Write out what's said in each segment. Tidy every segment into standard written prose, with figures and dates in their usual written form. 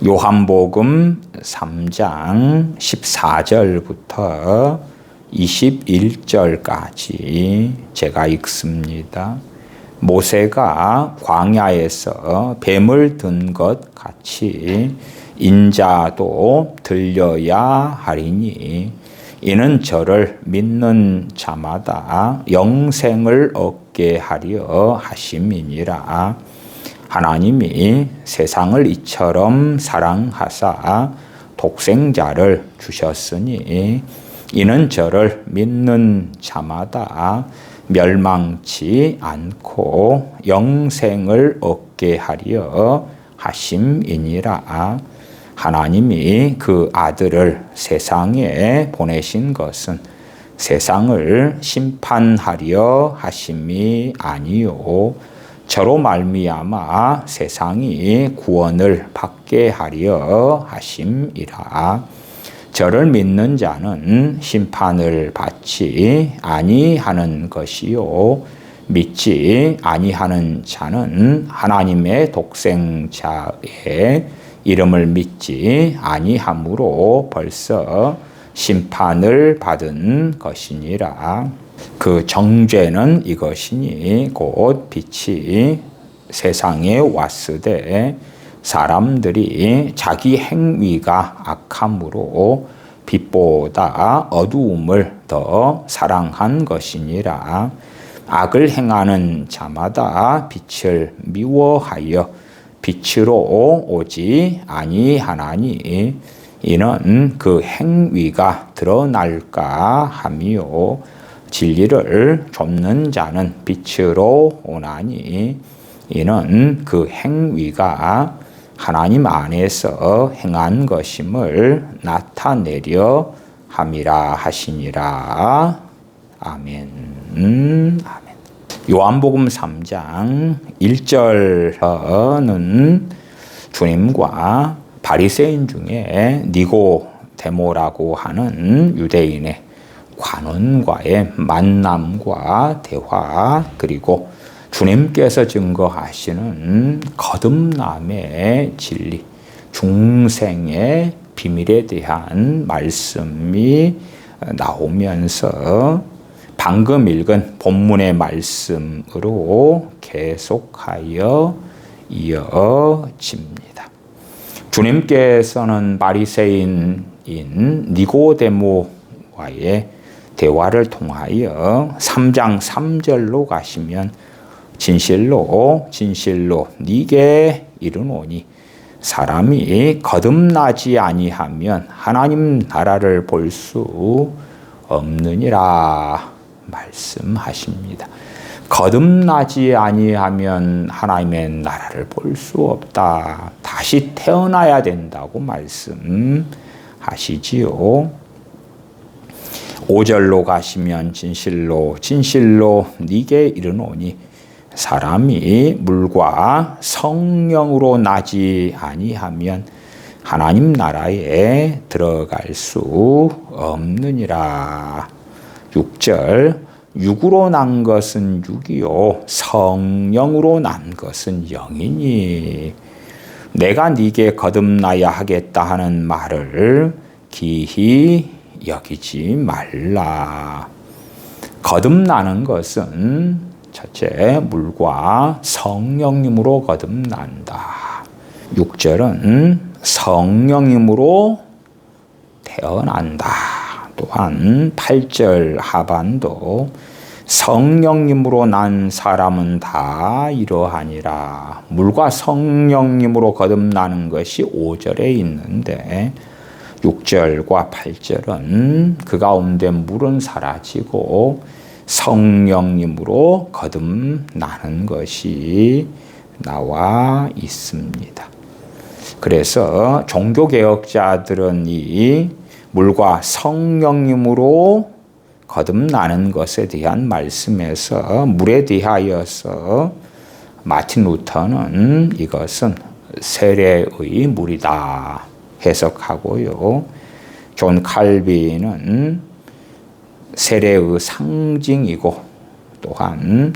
요한복음 3장 14절부터 21절까지 제가 읽습니다. 모세가 광야에서 뱀을 든 것 같이 인자도 들려야 하리니 이는 저를 믿는 자마다 영생을 얻게 하려 하심이니라. 하나님이 세상을 이처럼 사랑하사 독생자를 주셨으니 이는 저를 믿는 자마다 멸망치 않고 영생을 얻게 하려 하심이니라. 하나님이 그 아들을 세상에 보내신 것은 세상을 심판하려 하심이 아니요 저로 말미암아 세상이 구원을 받게 하려 하심이라. 저를 믿는 자는 심판을 받지 아니하는 것이요 믿지 아니하는 자는 하나님의 독생자의 이름을 믿지 아니하므로 벌써 심판을 받은 것이니라. 그 정죄는 이것이니 곧 빛이 세상에 왔으되 사람들이 자기 행위가 악함으로 빛보다 어두움을 더 사랑한 것이니라. 악을 행하는 자마다 빛을 미워하여 빛으로 오지 아니하나니 이는 그 행위가 드러날까 하며 진리를 좇는 자는 빛으로 오나니 이는 그 행위가 하나님 안에서 행한 것임을 나타내려 함이라 하시니라. 아멘. 아멘. 요한복음 3장 1절은 주님과 바리새인 중에 니고데모라고 하는 유대인의 관원과의 만남과 대화, 그리고 주님께서 증거하시는 거듭남의 진리, 중생의 비밀에 대한 말씀이 나오면서 방금 읽은 본문의 말씀으로 계속하여 이어집니다. 주님께서는 바리새인인 니고데모와의 대화를 통하여 3장 3절로 가시면 진실로 네게 이르노니 사람이 거듭나지 아니하면 하나님 나라를 볼 수 없느니라 말씀하십니다. 거듭나지 아니하면 하나님의 나라를 볼 수 없다. 다시 태어나야 된다고 말씀하시지요. 5절로 가시면 진실로 네게 이르노니 사람이 물과 성령으로 나지 아니하면 하나님 나라에 들어갈 수 없느니라. 6절 육으로 난 것은 육이요 성령으로 난 것은 영이니 내가 네게 거듭나야 하겠다 하는 말을 기히 여기지 말라. 거듭나는 것은 첫째 물과 성령님으로 거듭난다. 6절은 성령님으로 태어난다. 또한 8절 하반도 성령님으로 난 사람은 다 이러하니라. 물과 성령님으로 거듭나는 것이 5절에 있는데 6절과 8절은 그 가운데 물은 사라지고 성령님으로 거듭나는 것이 나와 있습니다. 그래서 종교개혁자들은 이 물과 성령님으로 거듭나는 것에 대한 말씀에서 물에 대하여서 마틴 루터는 이것은 세례의 물이다 해석하고요. 존 칼빈은 세례의 상징이고 또한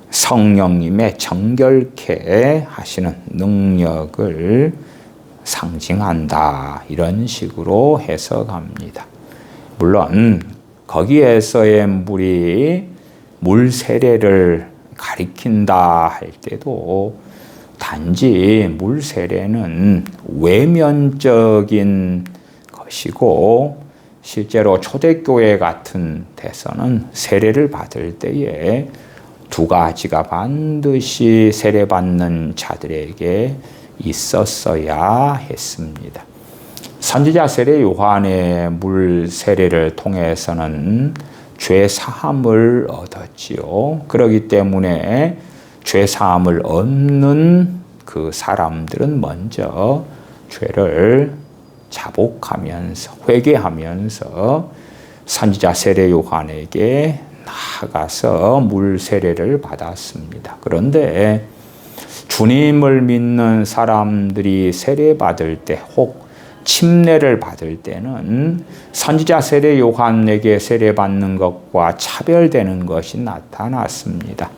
성령님의 정결케 하시는 능력을 상징한다. 이런 식으로 해석합니다. 물론 거기에서의 물이 물 세례를 가리킨다 할 때도 단지 물 세례는 외면적인 것이고 실제로 초대교회 같은 데서는 세례를 받을 때에 두 가지가 반드시 세례받는 자들에게 있었어야 했습니다. 선지자 세례 요한의 물 세례를 통해서는 죄 사함을 얻었지요. 그렇기 때문에 죄 사함을 얻는 그 사람들은 먼저 죄를 자복하면서 회개하면서 선지자 세례 요한에게 나아가서 물 세례를 받았습니다. 그런데 주님을 믿는 사람들이 세례 받을 때 혹 침례를 받을 때는 선지자 세례 요한에게 세례 받는 것과 차별되는 것이 나타났습니다.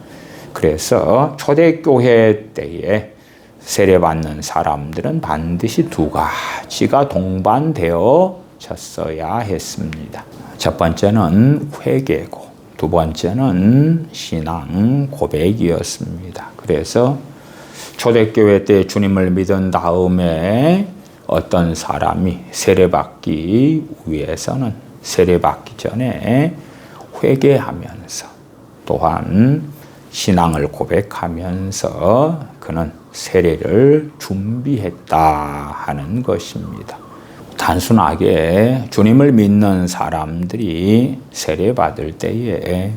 그래서 초대교회 때에 세례 받는 사람들은 반드시 두 가지가 동반되어졌어야 했습니다. 첫 번째는 회개고 두 번째는 신앙 고백이었습니다. 그래서 초대교회 때 주님을 믿은 다음에 어떤 사람이 세례받기 위해서는 세례받기 전에 회개하면서 또한 신앙을 고백하면서 그는 세례를 준비했다 하는 것입니다. 단순하게 주님을 믿는 사람들이 세례받을 때에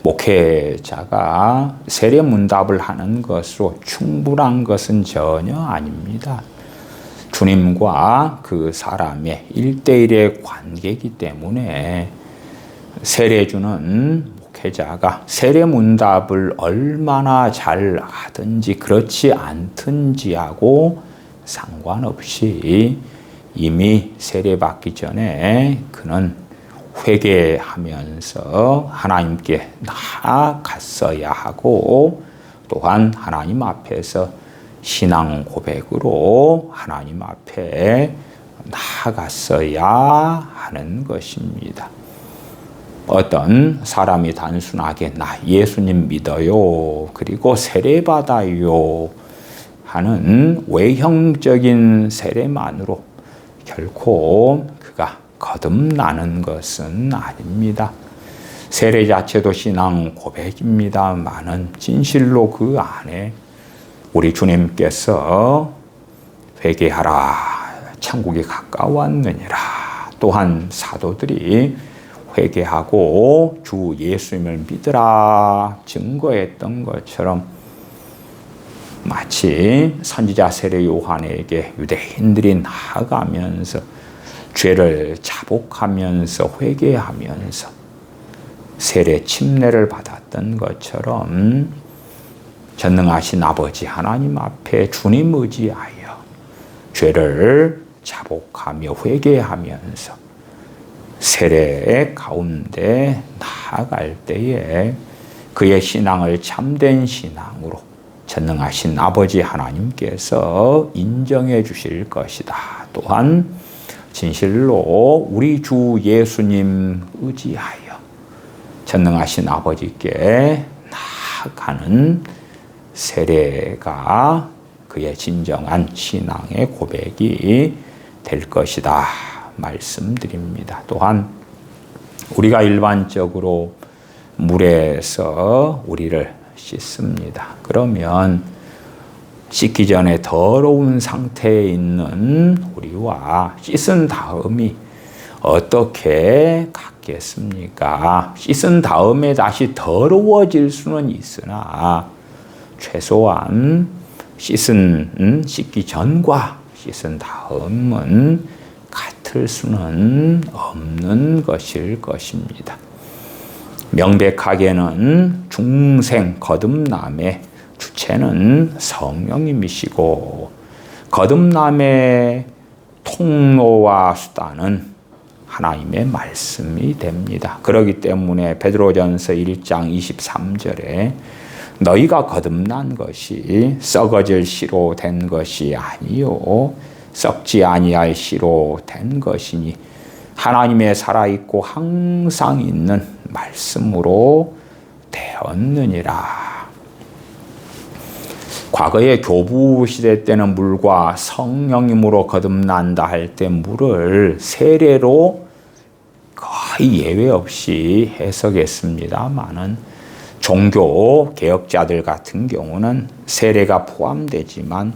목회자가 세례 문답을 하는 것으로 충분한 것은 전혀 아닙니다. 주님과 그 사람의 1:1의 관계이기 때문에 세례주는 목회자가 세례 문답을 얼마나 잘 하든지 그렇지 않든지하고 상관없이 이미 세례받기 전에 그는 회개하면서 하나님께 나아갔어야 하고 또한 하나님 앞에서 신앙 고백으로 하나님 앞에 나아갔어야 하는 것입니다. 어떤 사람이 단순하게 나 예수님 믿어요 그리고 세례받아요 하는 외형적인 세례만으로 결코 그가 거듭나는 것은 아닙니다. 세례 자체도 신앙 고백입니다만은 진실로 그 안에 우리 주님께서 회개하라 천국이 가까웠느니라 또한 사도들이 회개하고 주 예수님을 믿으라 증거했던 것처럼 마치 선지자 세례 요한에게 유대인들이 나아가면서 죄를 자복하면서 회개하면서 세례 침례를 받았던 것처럼 전능하신 아버지 하나님 앞에 주님 의지하여 죄를 자복하며 회개하면서 세례 가운데 나아갈 때에 그의 신앙을 참된 신앙으로 전능하신 아버지 하나님께서 인정해 주실 것이다. 또한 진실로 우리 주 예수님 의지하여 전능하신 아버지께 나아가는 세례가 그의 진정한 신앙의 고백이 될 것이다 말씀드립니다. 또한 우리가 일반적으로 물에서 우리를 씻습니다. 그러면 씻기 전에 더러운 상태에 있는 우리와 씻은 다음이 어떻게 같겠습니까? 씻은 다음에 다시 더러워질 수는 있으나 최소한 씻기 전과 씻은 다음은 같을 수는 없는 것일 것입니다. 명백하게는 중생 거듭남의 주체는 성령님이시고 거듭남의 통로와 수단은 하나님의 말씀이 됩니다. 그렇기 때문에 베드로전서 1장 23절에 너희가 거듭난 것이 썩어질 씨로 된 것이 아니요 썩지 아니할 씨로 된 것이니 하나님의 살아있고 항상 있는 말씀으로 되었느니라. 과거의 교부 시대 때는 물과 성령님으로 거듭난다 할 때 물을 세례로 거의 예외 없이 해석했습니다마는 종교 개혁자들 같은 경우는 세례가 포함되지만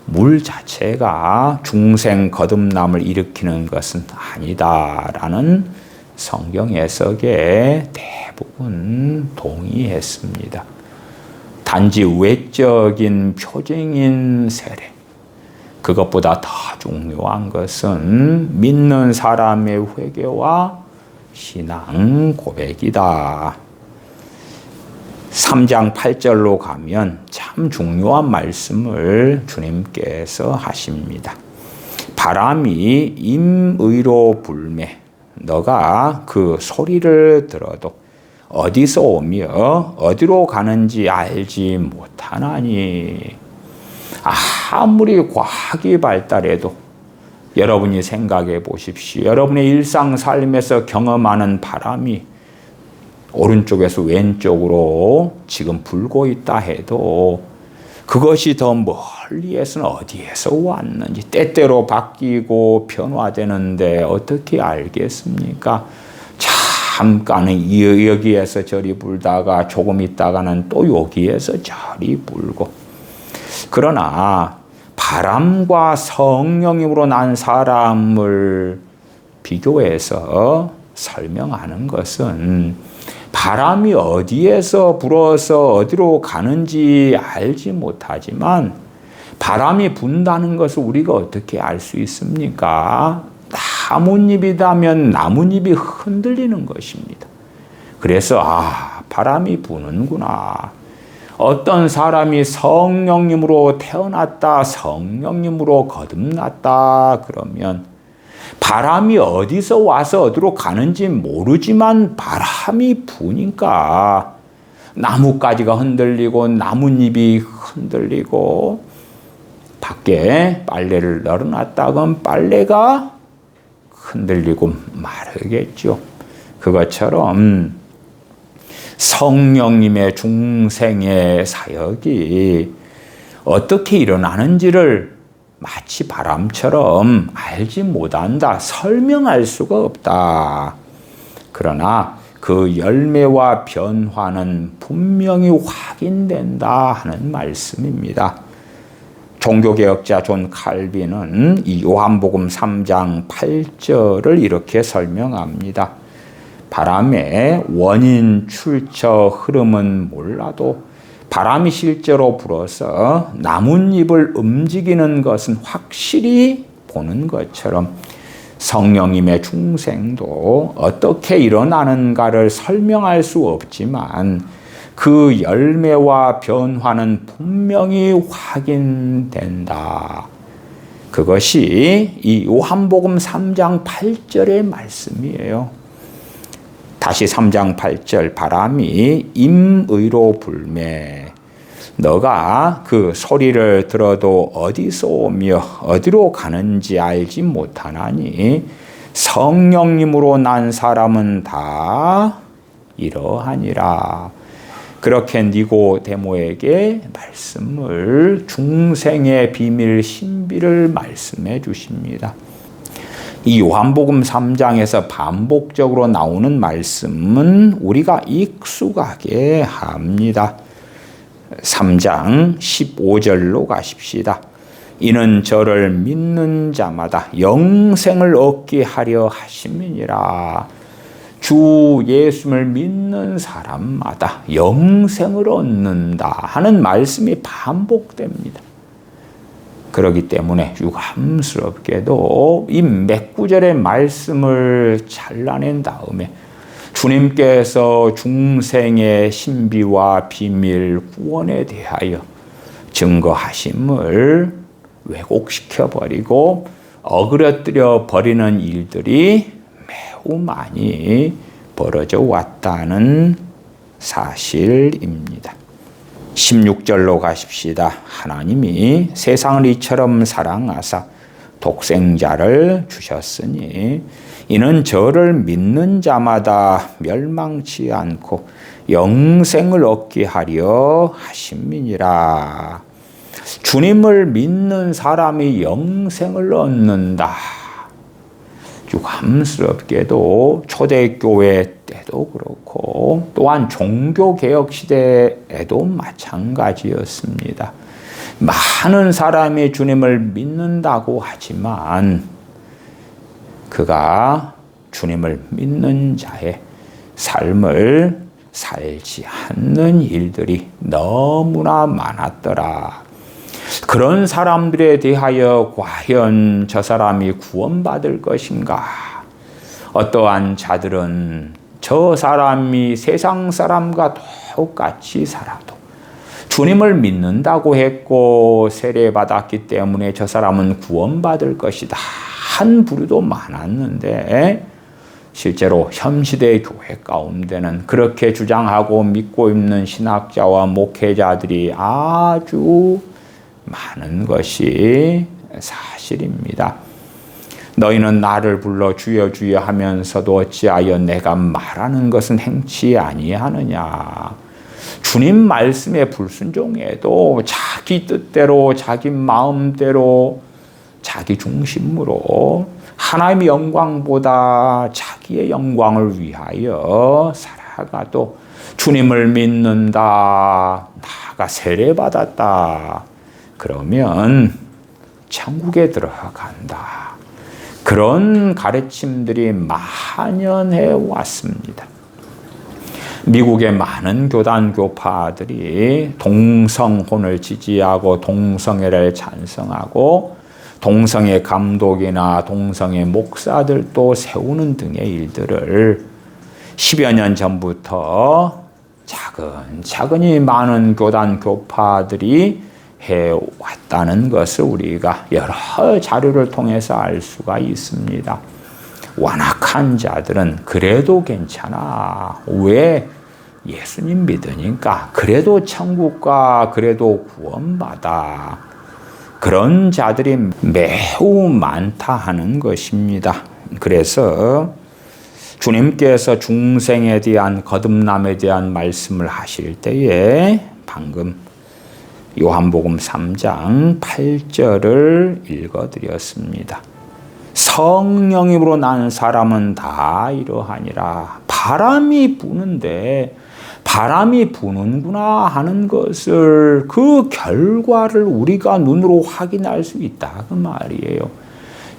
물 자체가 중생 거듭남을 일으키는 것은 아니다라는 성경 해석에 대부분 동의했습니다. 단지 외적인 표징인 세례, 그것보다 더 중요한 것은 믿는 사람의 회개와 신앙 고백이다. 3장 8절로 가면 참 중요한 말씀을 주님께서 하십니다. 바람이 임의로 불매, 너가 그 소리를 들어도 어디서 오며 어디로 가는지 알지 못하나니. 아무리 과학이 발달해도 여러분이 생각해 보십시오. 여러분의 일상 삶에서 경험하는 바람이 오른쪽에서 왼쪽으로 지금 불고 있다 해도 그것이 더 멀리에서는 어디에서 왔는지 때때로 바뀌고 변화되는데 어떻게 알겠습니까? 잠깐은 여기에서 저리 불다가 조금 있다가는 또 여기에서 저리 불고. 그러나 바람과 성령님으로 난 사람을 비교해서 설명하는 것은 바람이 어디에서 불어서 어디로 가는지 알지 못하지만 바람이 분다는 것을 우리가 어떻게 알 수 있습니까? 나뭇잎이라면 나뭇잎이 흔들리는 것입니다. 그래서 바람이 부는구나. 어떤 사람이 성령님으로 태어났다, 성령님으로 거듭났다 그러면 바람이 어디서 와서 어디로 가는지 모르지만 바람이 부니까 나뭇가지가 흔들리고 나뭇잎이 흔들리고 밖에 빨래를 널어놨다 그러면 빨래가 흔들리고 마르겠죠. 그것처럼 성령님의 중생의 사역이 어떻게 일어나는지를 마치 바람처럼 알지 못한다, 설명할 수가 없다. 그러나 그 열매와 변화는 분명히 확인된다 하는 말씀입니다. 종교개혁자 존 칼빈은 이 요한복음 3장 8절을 이렇게 설명합니다. 바람의 원인, 출처, 흐름은 몰라도 바람이 실제로 불어서 나뭇잎을 움직이는 것은 확실히 보는 것처럼 성령님의 중생도 어떻게 일어나는가를 설명할 수 없지만 그 열매와 변화는 분명히 확인된다. 그것이 이 요한복음 3장 8절의 말씀이에요. 다시 3장 8절, 바람이 임의로 불매, 너가 그 소리를 들어도 어디서 오며 어디로 가는지 알지 못하나니 성령님으로 난 사람은 다 이러하니라. 그렇게 니고데모에게 말씀을, 중생의 비밀 신비를 말씀해 주십니다. 이 요한복음 3장에서 반복적으로 나오는 말씀은 우리가 익숙하게 합니다. 3장 15절로 가십시다. 이는 저를 믿는 자마다 영생을 얻게 하려 하심이니라. 주 예수를 믿는 사람마다 영생을 얻는다 하는 말씀이 반복됩니다. 그렇기 때문에 유감스럽게도 이 몇 구절의 말씀을 잘라낸 다음에 주님께서 중생의 신비와 비밀 구원에 대하여 증거하심을 왜곡시켜버리고 어그러뜨려 버리는 일들이 매우 많이 벌어져 왔다는 사실입니다. 16절로 가십시다. 하나님이 세상을 이처럼 사랑하사 독생자를 주셨으니 이는 저를 믿는 자마다 멸망치 않고 영생을 얻게 하려 하심이니라. 주님을 믿는 사람이 영생을 얻는다. 유감스럽게도 초대교회 때도 그렇고 또한 종교개혁 시대에도 마찬가지였습니다. 많은 사람이 주님을 믿는다고 하지만 그가 주님을 믿는 자의 삶을 살지 않는 일들이 너무나 많았더라. 그런 사람들에 대하여 과연 저 사람이 구원받을 것인가? 어떠한 자들은 저 사람이 세상 사람과 똑같이 살아도 주님을 믿는다고 했고 세례받았기 때문에 저 사람은 구원받을 것이다 한 부류도 많았는데 실제로 현시대 교회 가운데는 그렇게 주장하고 믿고 있는 신학자와 목회자들이 아주 많은 것이 사실입니다. 너희는 나를 불러 주여 주여 하면서도 어찌하여 내가 말하는 것은 행치 아니하느냐. 주님 말씀에 불순종해도 자기 뜻대로 자기 마음대로 자기 중심으로 하나님의 영광보다 자기의 영광을 위하여 살아가도 주님을 믿는다. 나가 세례받았다. 그러면 천국에 들어간다. 그런 가르침들이 만연해 왔습니다. 미국의 많은 교단 교파들이 동성혼을 지지하고 동성애를 찬성하고 동성애 감독이나 동성애 목사들도 세우는 등의 일들을 10여 년 전부터 차근차근히 많은 교단 교파들이 해왔다는 것을 우리가 여러 자료를 통해서 알 수가 있습니다. 완악한 자들은 그래도 괜찮아. 왜? 예수님 믿으니까 그래도 천국과 그래도 구원받아. 그런 자들이 매우 많다 하는 것입니다. 그래서 주님께서 중생에 대한 거듭남에 대한 말씀을 하실 때에 방금 요한복음 3장 8절을 읽어드렸습니다. 성령님으로 난 사람은 다 이러하니라. 바람이 부는데 바람이 부는구나 하는 것을 그 결과를 우리가 눈으로 확인할 수 있다 그 말이에요.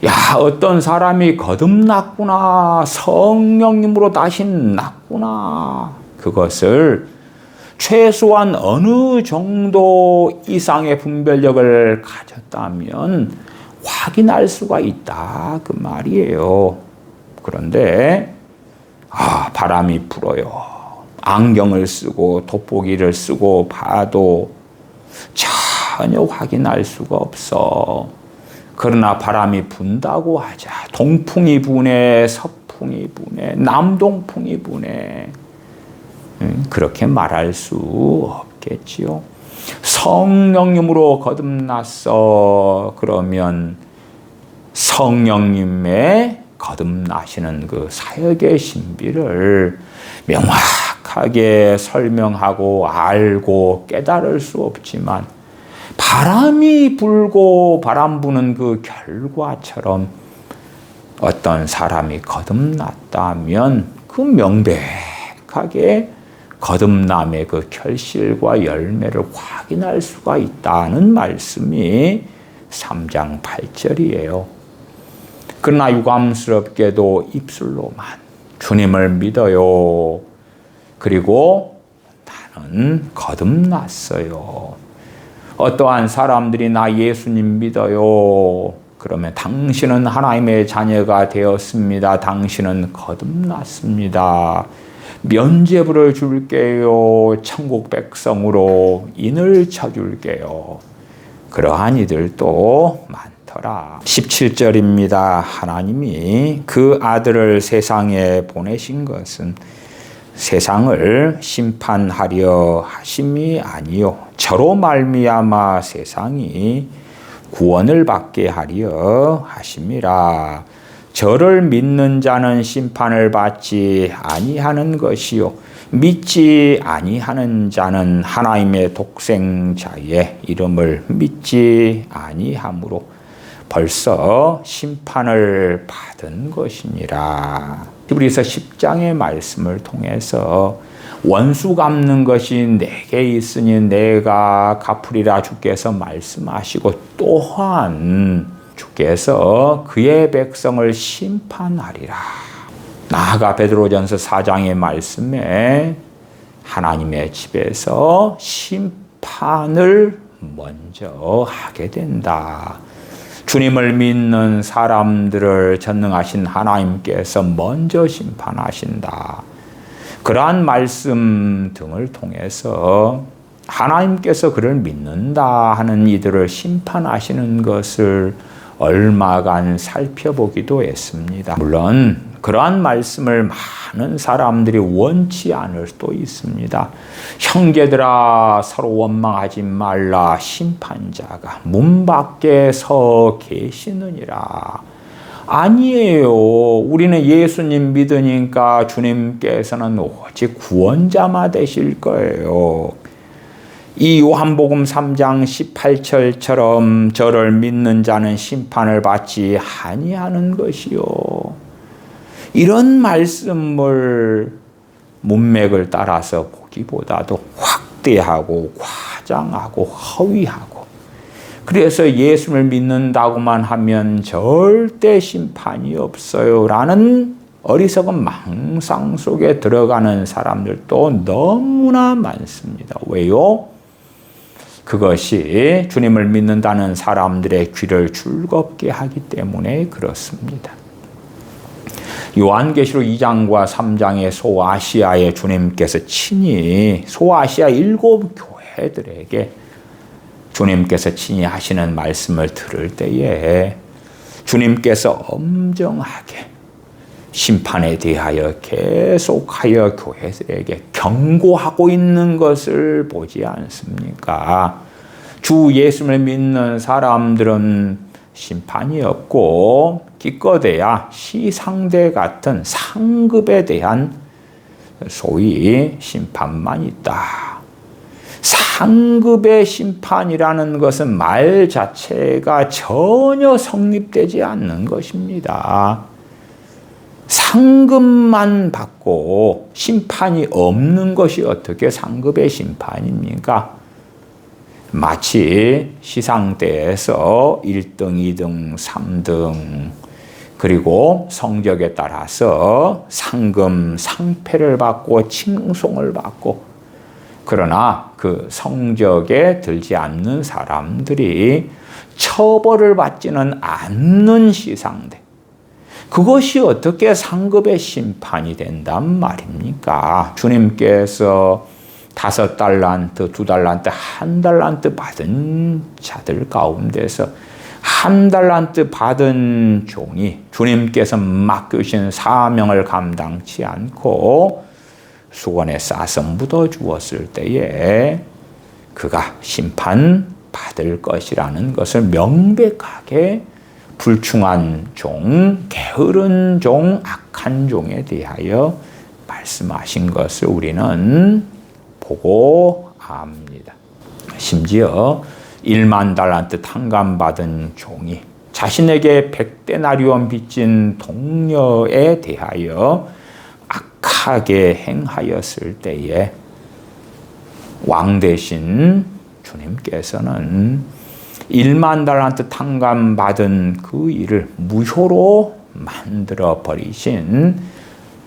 야, 어떤 사람이 거듭났구나. 성령님으로 다시 났구나. 그것을 최소한 어느 정도 이상의 분별력을 가졌다면 확인할 수가 있다 그 말이에요. 그런데 바람이 불어요. 안경을 쓰고 돋보기를 쓰고 봐도 전혀 확인할 수가 없어. 그러나 바람이 분다고 하자. 동풍이 부네, 서풍이 부네, 남동풍이 부네. 그렇게 말할 수 없겠지요. 성령님으로 거듭났어. 그러면 성령님의 거듭나시는 그 사역의 신비를 명확하게 설명하고 알고 깨달을 수 없지만 바람이 불고 바람 부는 그 결과처럼 어떤 사람이 거듭났다면 그 명백하게 거듭남의 그 결실과 열매를 확인할 수가 있다는 말씀이 3장 8절이에요. 그러나 유감스럽게도 입술로만 주님을 믿어요. 그리고 나는 거듭났어요. 어떠한 사람들이 나 예수님 믿어요. 그러면 당신은 하나님의 자녀가 되었습니다. 당신은 거듭났습니다. 면죄부를 줄게요. 천국 백성으로 인을 쳐줄게요. 그러한 이들도 많더라. 17절입니다. 하나님이 그 아들을 세상에 보내신 것은 세상을 심판하려 하심이 아니요 저로 말미암아 세상이 구원을 받게 하려 하심이라. 저를 믿는 자는 심판을 받지 아니하는 것이요 믿지 아니하는 자는 하나님의 독생자의 이름을 믿지 아니하므로 벌써 심판을 받은 것이니라. 히브리서 10장의 말씀을 통해서 원수 갚는 것이 내게 있으니 내가 갚으리라 주께서 말씀하시고, 또한 주께서 그의 백성을 심판하리라. 나아가 베드로전서 4장의 말씀에 하나님의 집에서 심판을 먼저 하게 된다. 주님을 믿는 사람들을 전능하신 하나님께서 먼저 심판하신다. 그러한 말씀 등을 통해서 하나님께서 그를 믿는다 하는 이들을 심판하시는 것을 얼마간 살펴보기도 했습니다. 물론 그러한 말씀을 많은 사람들이 원치 않을 수도 있습니다. 형제들아 서로 원망하지 말라. 심판자가 문 밖에 서 계시느니라. 아니에요. 우리는 예수님 믿으니까 주님께서는 오직 구원자만 되실 거예요. 이 요한복음 3장 18절처럼 저를 믿는 자는 심판을 받지 아니하는 것이요. 이런 말씀을 문맥을 따라서 보기보다도 확대하고 과장하고 허위하고, 그래서 예수를 믿는다고만 하면 절대 심판이 없어요 라는 어리석은 망상 속에 들어가는 사람들도 너무나 많습니다. 왜요? 그것이 주님을 믿는다는 사람들의 귀를 즐겁게 하기 때문에 그렇습니다. 요한계시록 2장과 3장의 소아시아에 주님께서 친히 소아시아 7 교회들에게 주님께서 친히 하시는 말씀을 들을 때에 주님께서 엄정하게 심판에 대하여 계속하여 교회들에게 경고하고 있는 것을 보지 않습니까? 주 예수를 믿는 사람들은 심판이 없고 기껏해야 시상대 같은 상급에 대한 소위 심판만 있다. 상급의 심판이라는 것은 말 자체가 전혀 성립되지 않는 것입니다. 상급만 받고 심판이 없는 것이 어떻게 상급의 심판입니까? 마치 시상대에서 1등, 2등, 3등 그리고 성적에 따라서 상금, 상패를 받고 칭송을 받고, 그러나 그 성적에 들지 않는 사람들이 처벌을 받지는 않는 시상대, 그것이 어떻게 상급의 심판이 된단 말입니까? 주님께서 5달란트, 2달란트, 1달란트 받은 자들 가운데서 1달란트 받은 종이 주님께서 맡겨주신 사명을 감당치 않고 수건에 싸서 묻어 주었을 때에 그가 심판받을 것이라는 것을 명백하게 불충한 종, 게으른 종, 악한 종에 대하여 말씀하신 것을 우리는 보고 압니다. 심지어 1만 달란트 탕감받은 종이 자신에게 100데나리온 빚진 동료에 대하여 악하게 행하였을 때에 왕 대신 주님께서는 1만 달란트 탕감받은 그 일을 무효로 만들어 버리신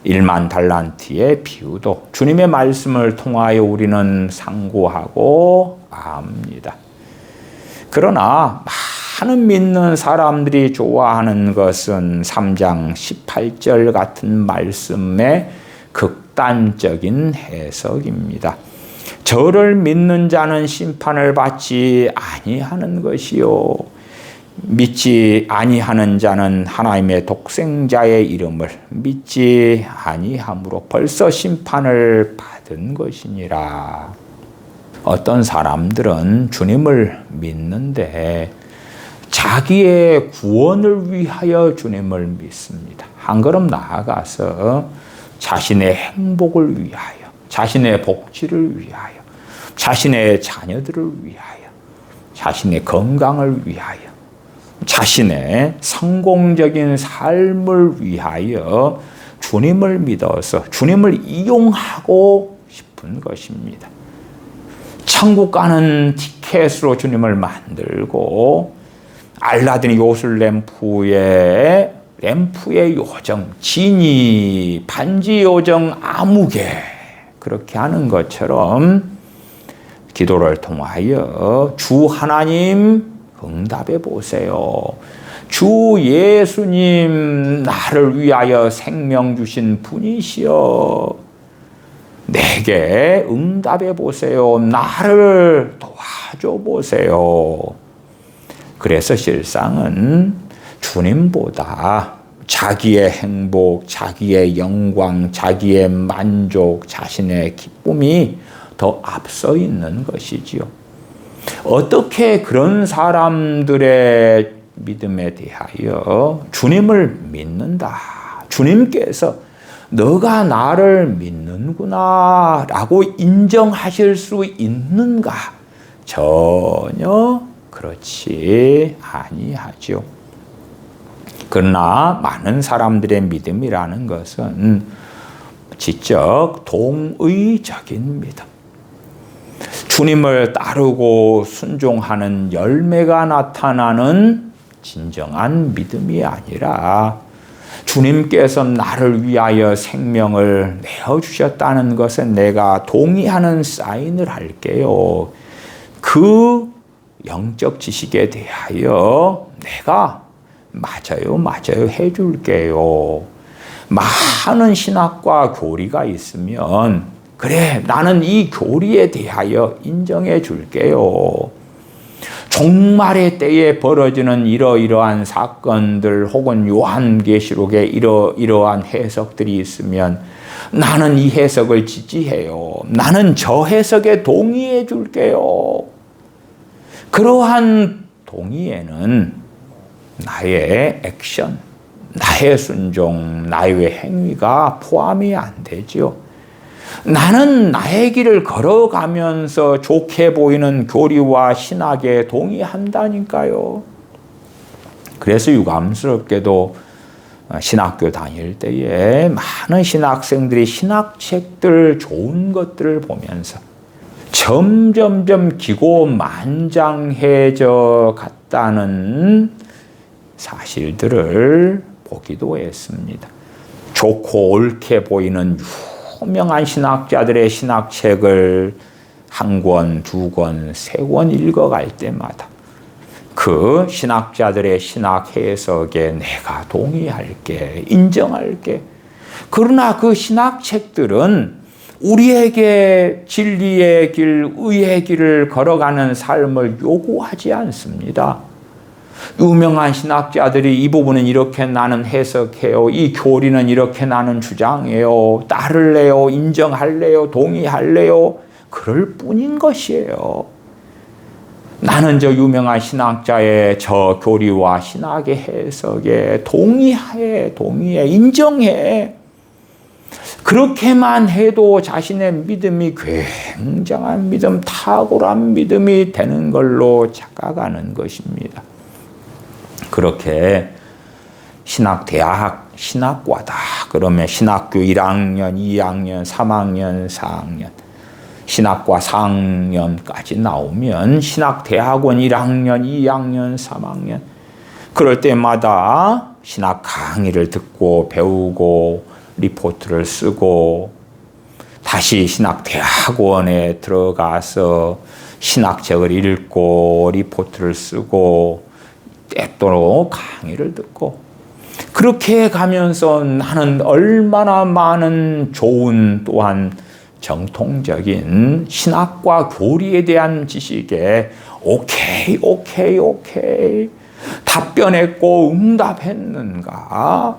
1만 달란트의 비유도 주님의 말씀을 통하여 우리는 상고하고 압니다. 그러나 많은 믿는 사람들이 좋아하는 것은 3장 18절 같은 말씀의 극단적인 해석입니다. 저를 믿는 자는 심판을 받지 아니하는 것이요 믿지 아니하는 자는 하나님의 독생자의 이름을 믿지 아니함으로 벌써 심판을 받은 것이니라. 어떤 사람들은 주님을 믿는데 자기의 구원을 위하여 주님을 믿습니다. 한 걸음 나아가서 자신의 행복을 위하여, 자신의 복지를 위하여, 자신의 자녀들을 위하여, 자신의 건강을 위하여, 자신의 성공적인 삶을 위하여 주님을 믿어서 주님을 이용하고 싶은 것입니다. 천국 가는 티켓으로 주님을 만들고 알라딘 요술 램프의 요정, 지니, 반지 요정 아무개 그렇게 하는 것처럼 기도를 통하여 주 하나님 응답해 보세요. 주 예수님 나를 위하여 생명 주신 분이시여 내게 응답해 보세요. 나를 도와줘 보세요. 그래서 실상은 주님보다 자기의 행복, 자기의 영광, 자기의 만족, 자신의 기쁨이 더 앞서 있는 것이지요. 어떻게 그런 사람들의 믿음에 대하여 주님을 믿는다. 주님께서 너가 나를 믿는구나 라고 인정하실 수 있는가? 전혀 그렇지 아니하죠. 그러나 많은 사람들의 믿음이라는 것은 지적 동의적인 믿음. 주님을 따르고 순종하는 열매가 나타나는 진정한 믿음이 아니라 주님께서 나를 위하여 생명을 내어주셨다는 것에 내가 동의하는 사인을 할게요. 그 영적 지식에 대하여 내가 맞아요 해줄게요. 많은 신학과 교리가 있으면 그래 나는 이 교리에 대하여 인정해 줄게요. 종말의 때에 벌어지는 이러이러한 사건들 혹은 요한계시록에 이러이러한 해석들이 있으면 나는 이 해석을 지지해요. 나는 저 해석에 동의해 줄게요. 그러한 동의에는 나의 액션, 나의 순종, 나의 행위가 포함이 안 되죠. 나는 나의 길을 걸어가면서 좋게 보이는 교리와 신학에 동의한다니까요. 그래서 유감스럽게도 신학교 다닐 때에 많은 신학생들이 신학책들 좋은 것들을 보면서 점점점 기고만장해져 갔다는 사실들을 보기도 했습니다. 좋고 옳게 보이는 유명한 신학자들의 신학책을 한 권, 두 권, 세 권 읽어갈 때마다 그 신학자들의 신학 해석에 내가 동의할게, 인정할게. 그러나 그 신학책들은 우리에게 진리의 길, 의의 길을 걸어가는 삶을 요구하지 않습니다. 유명한 신학자들이 이 부분은 이렇게 나는 해석해요. 이 교리는 이렇게 나는 주장해요. 따를래요. 인정할래요. 동의할래요. 그럴 뿐인 것이에요. 나는 저 유명한 신학자의 저 교리와 신학의 해석에 동의해, 인정해. 그렇게만 해도 자신의 믿음이 굉장한 믿음, 탁월한 믿음이 되는 걸로 착각하는 것입니다. 그렇게 신학대학, 신학과다. 그러면 신학교 1학년, 2학년, 3학년, 4학년, 신학과 4학년까지 나오면 신학대학원 1학년, 2학년, 3학년. 그럴 때마다 신학 강의를 듣고 배우고 리포트를 쓰고 다시 신학대학원에 들어가서 신학책을 읽고 리포트를 쓰고 때때로 강의를 듣고 그렇게 가면서 나는 얼마나 많은 좋은 또한 정통적인 신학과 교리에 대한 지식에 오케이 답변했고 응답했는가.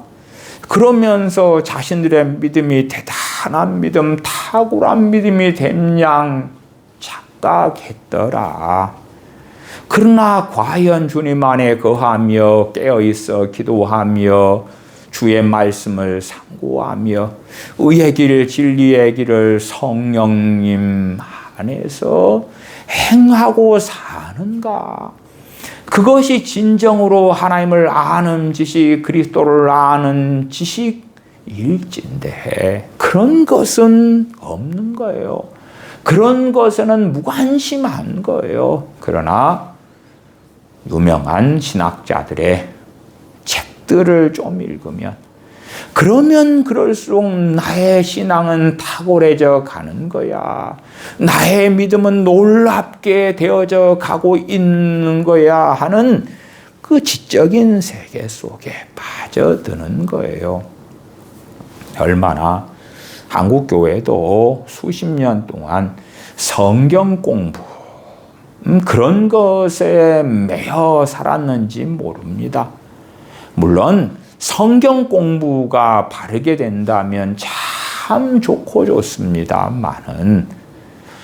그러면서 자신들의 믿음이 대단한 믿음, 탁월한 믿음이 된 양 착각했더라. 그러나 과연 주님 안에 거하며 깨어있어 기도하며 주의 말씀을 상고하며 의의 길 진리의 길을 성령님 안에서 행하고 사는가? 그것이 진정으로 하나님을 아는 지식, 그리스도를 아는 지식일진데 그런 것은 없는 거예요. 그런 것에는 무관심한 거예요. 그러나 유명한 신학자들의 책들을 좀 읽으면 그러면 그럴수록 나의 신앙은 탁월해져 가는 거야. 나의 믿음은 놀랍게 되어져 가고 있는 거야 하는 그 지적인 세계 속에 빠져드는 거예요. 얼마나 한국 교회도 수십 년 동안 성경 공부 그런 것에 매여 살았는지 모릅니다. 물론 성경 공부가 바르게 된다면 참 좋고 좋습니다만은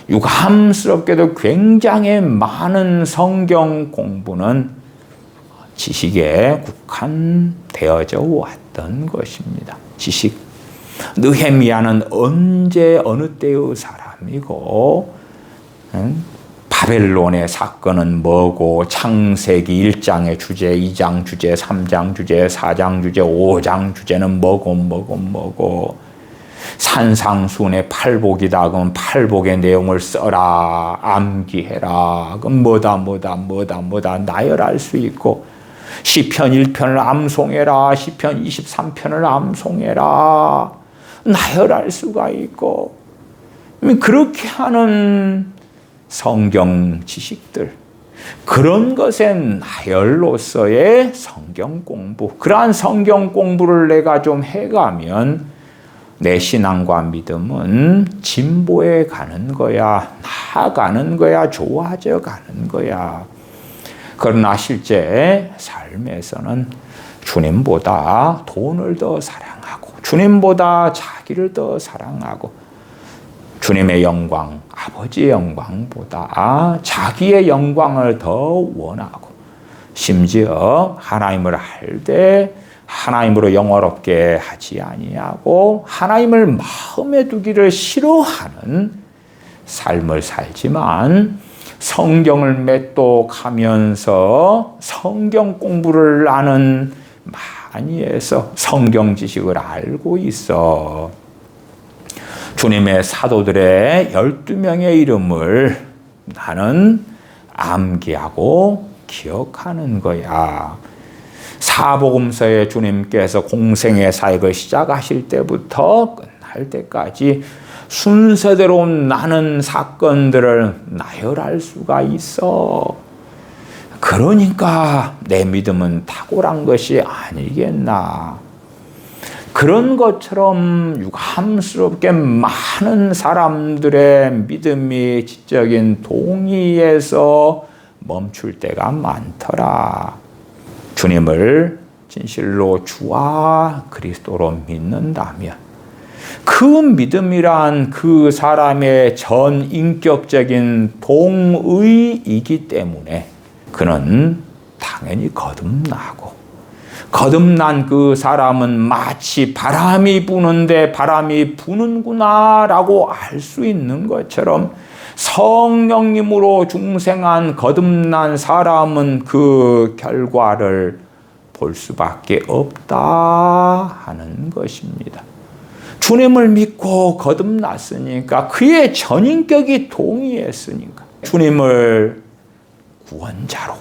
유감스럽게도 굉장히 많은 성경 공부는 지식에 국한되어져 왔던 것입니다. 지식. 느헤미야는 언제 어느 때의 사람이고 바벨론의 사건은 뭐고 창세기 1장의 주제, 2장 주제, 3장 주제, 4장 주제, 5장 주제는 뭐고 산상수훈의 팔복이다 그러면 팔복의 내용을 써라 암기해라 그럼 뭐다 나열할 수 있고 시편 1편을 암송해라 시편 23편을 암송해라 나열할 수가 있고 그렇게 하는 성경 지식들 그런 것의 나열로서의 성경 공부 그러한 성경 공부를 내가 좀 해가면 내 신앙과 믿음은 진보해 가는 거야 나아가는 거야 좋아져 가는 거야. 그러나 실제 삶에서는 주님보다 돈을 더 사랑하고 주님보다 자기를 더 사랑하고 주님의 영광, 아버지의 영광보다 자기의 영광을 더 원하고 심지어 하나님을 할 때 하나님으로 영화롭게 하지 아니하고 하나님을 마음에 두기를 싫어하는 삶을 살지만 성경을 맺독하면서 성경 공부를 나는 많이 해서 성경 지식을 알고 있어. 주님의 사도들의 12명의 이름을 나는 암기하고 기억하는 거야. 사복음서에 주님께서 공생의 사역을 시작하실 때부터 끝날 때까지 순서대로 나는 사건들을 나열할 수가 있어. 그러니까 내 믿음은 탁월한 것이 아니겠나. 그런 것처럼 유감스럽게 많은 사람들의 믿음이 지적인 동의에서 멈출 때가 많더라. 주님을 진실로 주와 그리스도로 믿는다면 그 믿음이란 그 사람의 전 인격적인 동의이기 때문에 그는 당연히 거듭나고 거듭난 그 사람은 마치 바람이 부는데 바람이 부는구나 라고 알 수 있는 것처럼 성령님으로 중생한 거듭난 사람은 그 결과를 볼 수밖에 없다 하는 것입니다. 주님을 믿고 거듭났으니까 그의 전인격이 동의했으니까 주님을 구원자로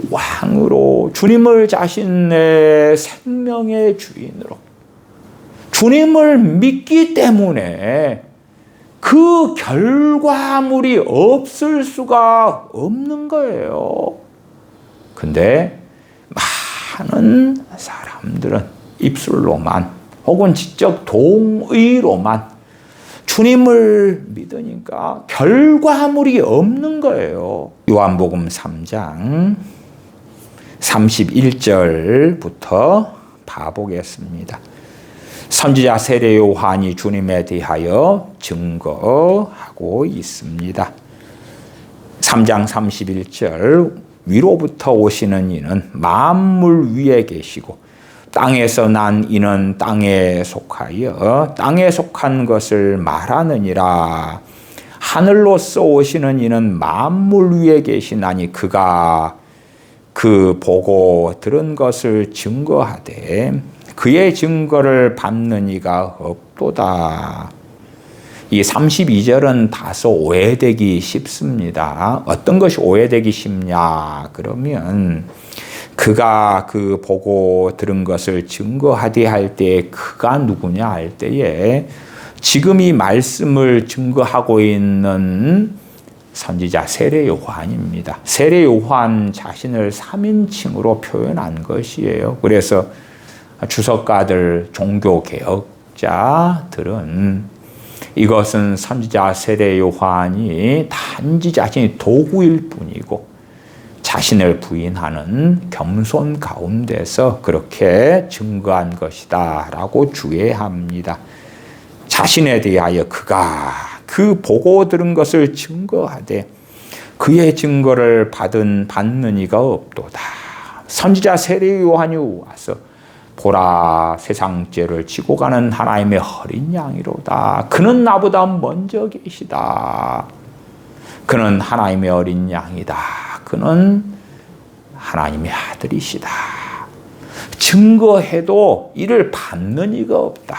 왕으로 주님을 자신의 생명의 주인으로 주님을 믿기 때문에 그 결과물이 없을 수가 없는 거예요. 근데 많은 사람들은 입술로만 혹은 지적 동의로만 주님을 믿으니까 결과물이 없는 거예요. 요한복음 3장 31절부터 봐보겠습니다. 선지자 세례 요한이 주님에 대하여 증거하고 있습니다. 3장 31절 위로부터 오시는 이는 만물 위에 계시고 땅에서 난 이는 땅에 속하여 땅에 속한 것을 말하느니라. 하늘로서 오시는 이는 만물 위에 계시나니 그가 그 보고 들은 것을 증거하되 그의 증거를 받는 이가 없도다. 이 32절은 다소 오해되기 쉽습니다. 어떤 것이 오해되기 쉽냐? 그러면 그가 그 보고 들은 것을 증거하되 할 때에 그가 누구냐 할 때에 지금 이 말씀을 증거하고 있는 선지자 세례 요한입니다. 세례 요한 자신을 3인칭으로 표현한 것이에요. 그래서 주석가들, 종교개혁자들은 이것은 선지자 세례 요한이 단지 자신이 도구일 뿐이고 자신을 부인하는 겸손 가운데서 그렇게 증거한 것이다 라고 주의합니다. 자신에 대하여 그가 그 보고 들은 것을 증거하되 그의 증거를 받는 이가 없도다. 선지자 세례 요한이 와서 보라 세상 죄를 지고 가는 하나님의 어린 양이로다. 그는 나보다 먼저 계시다. 그는 하나님의 어린 양이다. 그는 하나님의 아들이시다. 증거해도 이를 받는 이가 없다.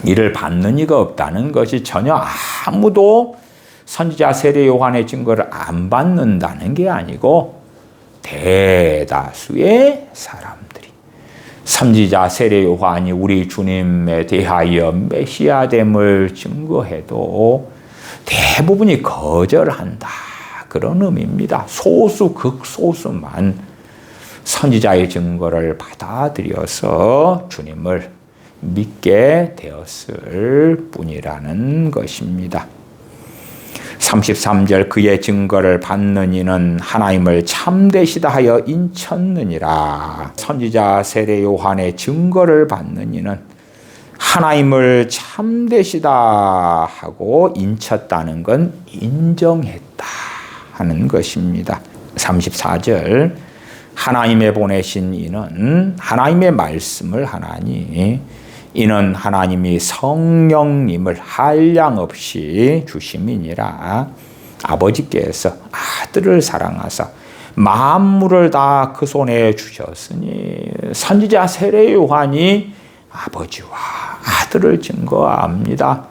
이를 받는 이가 없다는 것이 전혀 아무도 선지자 세례 요한의 증거를 안 받는다는 게 아니고 대다수의 사람들이 선지자 세례 요한이 우리 주님에 대하여 메시아됨을 증거해도 대부분이 거절한다. 그런 의미입니다. 소수 극소수만 선지자의 증거를 받아들여서 주님을 믿게 되었을 뿐이라는 것입니다. 33절 그의 증거를 받는 이는 하나님을 참되시다 하여 인쳤느니라. 선지자 세례 요한의 증거를 받는 이는 하나님을 참되시다 하고 인쳤다는 건 인정했다 하는 것입니다. 34절 하나님의 보내신 이는 하나님의 말씀을 하나니 이는 하나님이 성령님을 한량없이 주심이니라. 아버지께서 아들을 사랑하사 만물을 다 그 손에 주셨으니 선지자 세례 요한이 아버지와 아들을 증거합니다.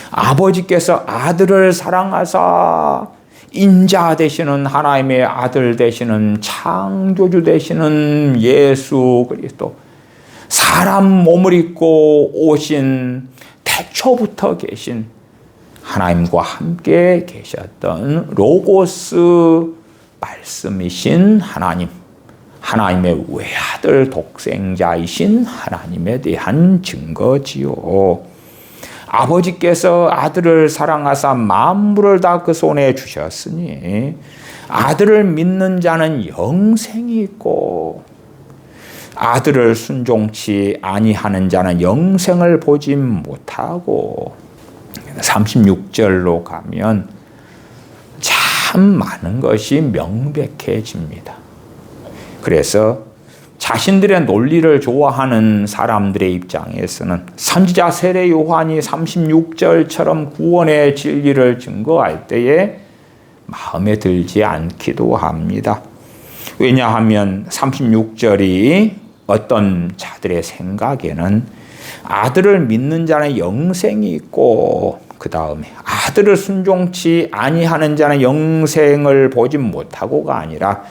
아버지께서 아들을 사랑하사 인자 되시는 하나님의 아들 되시는 창조주 되시는 예수 그리스도 사람 몸을 입고 오신 태초부터 계신 하나님과 함께 계셨던 로고스 말씀이신 하나님, 하나님의 외아들 독생자이신 하나님에 대한 증거지요. 아버지께서 아들을 사랑하사 만물을 다 그 손에 주셨으니 아들을 믿는 자는 영생이 있고 아들을 순종치 아니하는 자는 영생을 보지 못하고 36절로 가면 참 많은 것이 명백해집니다. 그래서 자신들의 논리를 좋아하는 사람들의 입장에서는 선지자 세례 요한이 36절처럼 구원의 진리를 증거할 때에 마음에 들지 않기도 합니다. 왜냐하면 36절이 어떤 자들의 생각에는 아들을 믿는 자는 영생이 있고 그 다음에 아들을 순종치 아니하는 자는 영생을 보지 못하고가 아니라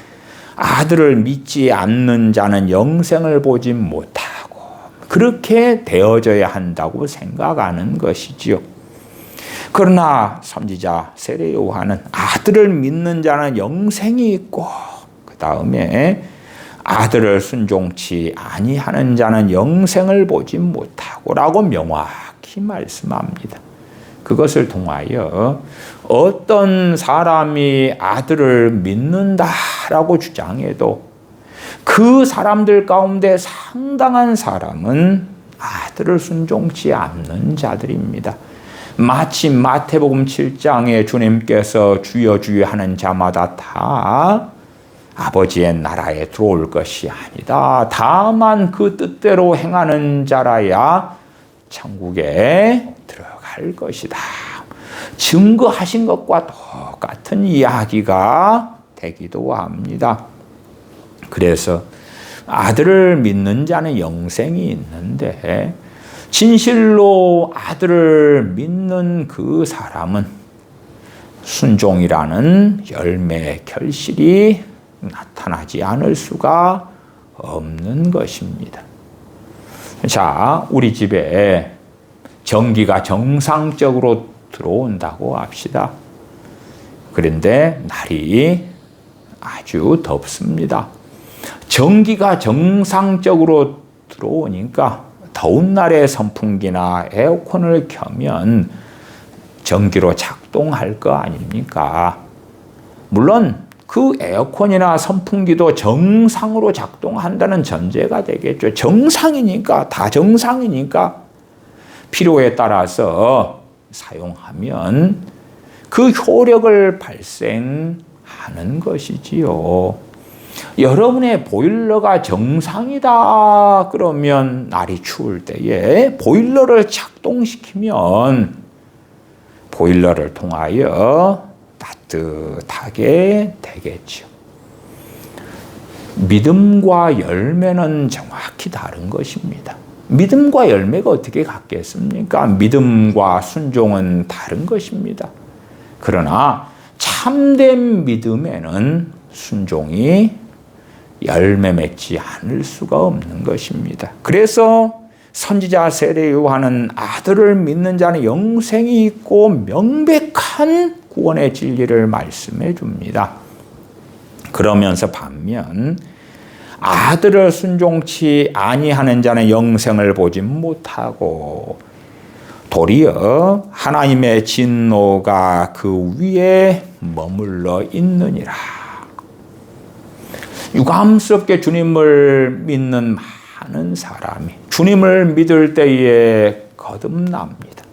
아들을 믿지 않는 자는 영생을 보지 못하고 그렇게 되어져야 한다고 생각하는 것이지요. 그러나 선지자 세례 요한은 아들을 믿는 자는 영생이 있고 그 다음에 아들을 순종치 아니하는 자는 영생을 보지 못하고 라고 명확히 말씀합니다. 그것을 통하여 어떤 사람이 아들을 믿는다라고 주장해도 그 사람들 가운데 상당한 사람은 아들을 순종치 않는 자들입니다. 마치 마태복음 7장에 주님께서 주여 주여 하는 자마다 다 아버지의 나라에 들어올 것이 아니다. 다만 그 뜻대로 행하는 자라야 천국에 들어갈 것이다. 증거하신 것과 똑같은 이야기가 되기도 합니다. 그래서 아들을 믿는 자는 영생이 있는데 진실로 아들을 믿는 그 사람은 순종이라는 열매의 결실이 나타나지 않을 수가 없는 것입니다. 자, 우리 집에 전기가 정상적으로 들어온다고 합시다. 그런데 날이 아주 덥습니다. 전기가 정상적으로 들어오니까 더운 날에 선풍기나 에어컨을 켜면 전기로 작동할 거 아닙니까? 물론 그 에어컨이나 선풍기도 정상으로 작동한다는 전제가 되겠죠. 정상이니까, 다 정상이니까 필요에 따라서 사용하면 그 효력을 발생하는 것이지요. 여러분의 보일러가 정상이다 그러면 날이 추울 때에 보일러를 작동시키면 보일러를 통하여 따뜻하게 되겠죠. 믿음과 열매는 정확히 다른 것입니다. 믿음과 열매가 어떻게 같겠습니까? 믿음과 순종은 다른 것입니다. 그러나 참된 믿음에는 순종이 열매 맺지 않을 수가 없는 것입니다. 그래서 선지자 세례 요한은 아들을 믿는 자는 영생이 있고 명백한 구원의 진리를 말씀해 줍니다. 그러면서 반면 아들을 순종치 아니하는 자는 영생을 보지 못하고 도리어 하나님의 진노가 그 위에 머물러 있느니라. 유감스럽게 주님을 믿는 많은 사람이 주님을 믿을 때에 거듭납니다.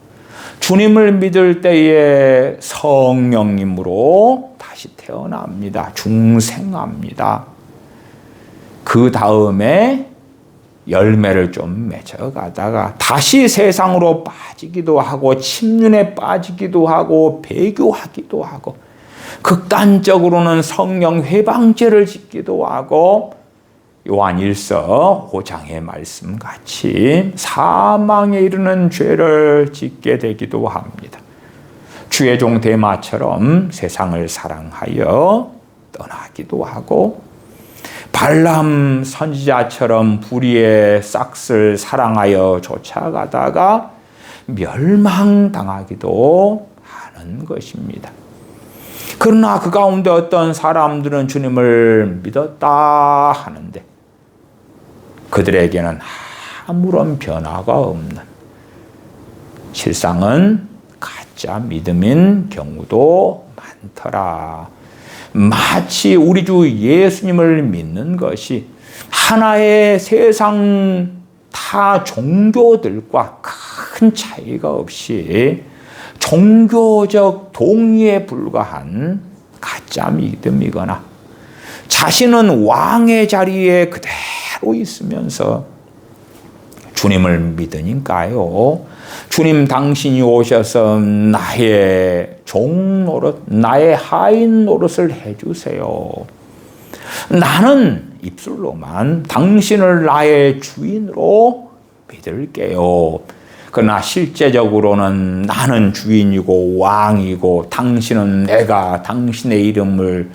주님을 믿을 때에 성령님으로 다시 태어납니다. 중생합니다. 그 다음에 열매를 좀 맺어가다가 다시 세상으로 빠지기도 하고 침륜에 빠지기도 하고 배교하기도 하고 극단적으로는 성령 회방죄를 짓기도 하고 요한 1서 5장의 말씀같이 사망에 이르는 죄를 짓게 되기도 합니다. 주의 종 데마처럼 세상을 사랑하여 떠나기도 하고 발람 선지자처럼 불의의 싹을 사랑하여 쫓아가다가 멸망당하기도 하는 것입니다. 그러나 그 가운데 어떤 사람들은 주님을 믿었다 하는데 그들에게는 아무런 변화가 없는 실상은 가짜 믿음인 경우도 많더라. 마치 우리 주 예수님을 믿는 것이 하나의 세상 타 종교들과 큰 차이가 없이 종교적 동의에 불과한 가짜 믿음이거나 자신은 왕의 자리에 그대로 있으면서 주님을 믿으니까요. 주님 당신이 오셔서 나의 종 노릇, 나의 하인 노릇을 해주세요. 나는 입술로만 당신을 나의 주인으로 믿을게요. 그러나 실제적으로는 나는 주인이고 왕이고 당신은 내가 당신의 이름을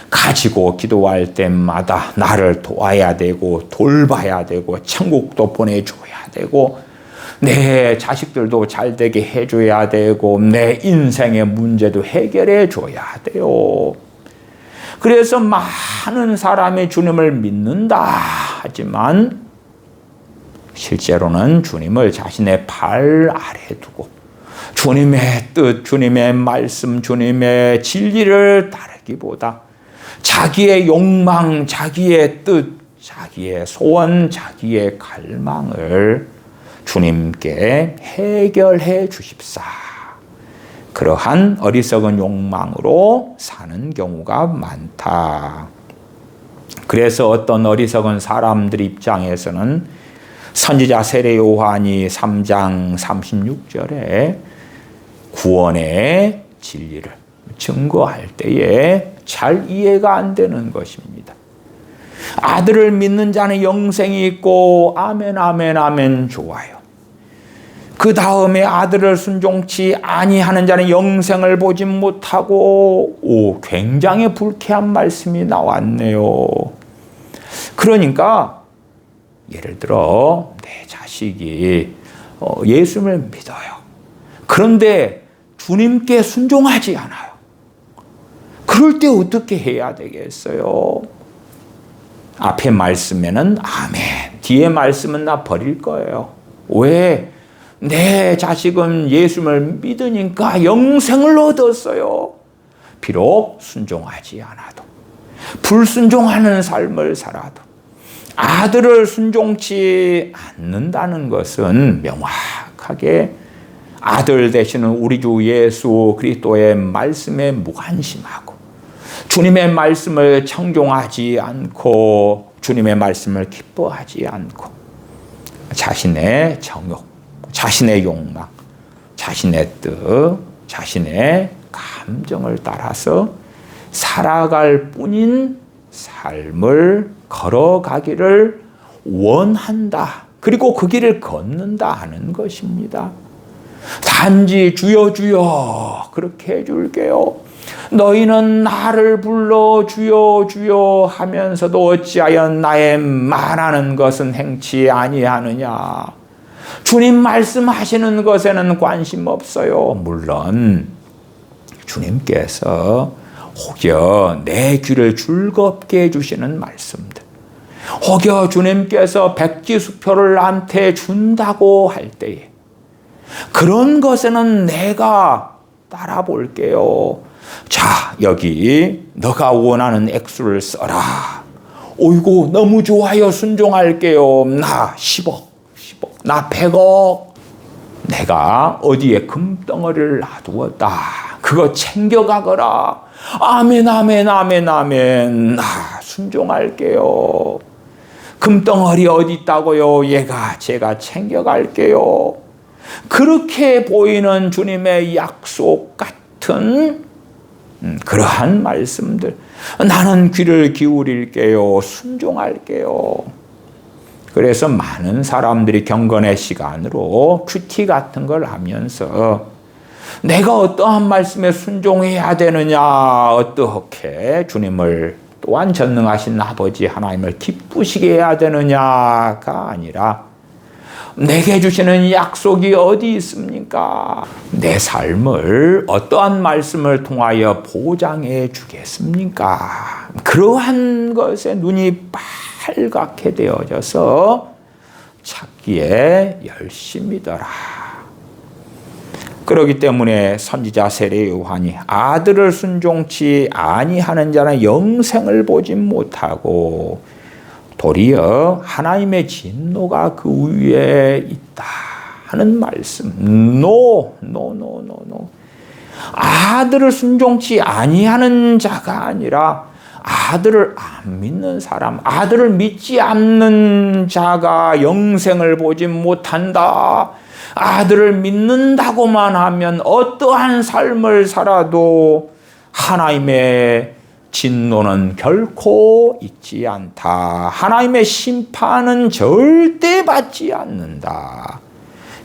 가지고 기도할 때마다 나를 도와야 되고 돌봐야 되고 천국도 보내줘야 되고 내 자식들도 잘되게 해줘야 되고 내 인생의 문제도 해결해 줘야 돼요. 그래서 많은 사람이 주님을 믿는다 하지만 실제로는 주님을 자신의 발 아래 두고 주님의 뜻, 주님의 말씀, 주님의 진리를 따르기보다 자기의 욕망, 자기의 뜻, 자기의 소원, 자기의 갈망을 주님께 해결해 주십사. 그러한 어리석은 욕망으로 사는 경우가 많다. 그래서 어떤 어리석은 사람들 입장에서는 선지자 세례 요한이 3장 36절에 구원의 진리를 증거할 때에 잘 이해가 안 되는 것입니다. 아들을 믿는 자는 영생이 있고 아멘 아멘 아멘 좋아요. 그 다음에 아들을 순종치 아니하는 자는 영생을 보지 못하고 굉장히 불쾌한 말씀이 나왔네요. 그러니까 예를 들어 내 자식이 예수를 믿어요. 그런데 주님께 순종하지 않아요. 그럴 때 어떻게 해야 되겠어요? 앞에 말씀에는 아멘, 뒤에 말씀은 나 버릴 거예요. 왜? 내 자식은 예수를 믿으니까 영생을 얻었어요. 비록 순종하지 않아도, 불순종하는 삶을 살아도 아들을 순종치 않는다는 것은 명확하게 아들 되시는 우리 주 예수 그리스도의 말씀에 무관심하고 주님의 말씀을 청종하지 않고 주님의 말씀을 기뻐하지 않고 자신의 정욕, 자신의 욕망, 자신의 뜻, 자신의 감정을 따라서 살아갈 뿐인 삶을 걸어가기를 원한다. 그리고 그 길을 걷는다 하는 것입니다. 단지 주여 주여 그렇게 해줄게요. 너희는 나를 불러 주여 주여 하면서도 어찌하여 나의 말하는 것은 행치 아니하느냐. 주님 말씀하시는 것에는 관심 없어요. 물론 주님께서 혹여 내 귀를 즐겁게 해주시는 말씀들, 혹여 주님께서 백지수표를 나한테 준다고 할 때에 그런 것에는 내가 따라 볼게요. 자, 여기 너가 원하는 액수를 써라. 어이구 너무 좋아요. 순종할게요. 나 10억, 나 100억. 내가 어디에 금덩어리를 놔두었다. 그거 챙겨가거라. 아멘 아멘 아멘 아멘. 나 순종할게요. 금덩어리 어디 있다고요? 제가 챙겨갈게요. 그렇게 보이는 주님의 약속 같은 그러한 말씀들, 나는 귀를 기울일게요. 순종할게요. 그래서 많은 사람들이 경건의 시간으로 큐티 같은 걸 하면서 내가 어떠한 말씀에 순종해야 되느냐, 어떻게 주님을 또한 전능하신 아버지 하나님을 기쁘시게 해야 되느냐가 아니라 내게 주시는 약속이 어디 있습니까? 내 삶을 어떠한 말씀을 통하여 보장해 주겠습니까? 그러한 것에 눈이 빨갛게 되어져서 찾기에 열심이더라. 그렇기 때문에 선지자 세례 요한이 아들을 순종치 아니하는 자는 영생을 보지 못하고 도리어 하나님의 진노가 그 위에 있다 하는 말씀. No. 아들을 순종치 아니하는 자가 아니라 아들을 안 믿는 사람, 아들을 믿지 않는 자가 영생을 보지 못한다. 아들을 믿는다고만 하면 어떠한 삶을 살아도 하나님의 진노는 결코 있지 않다. 하나님의 심판은 절대 받지 않는다.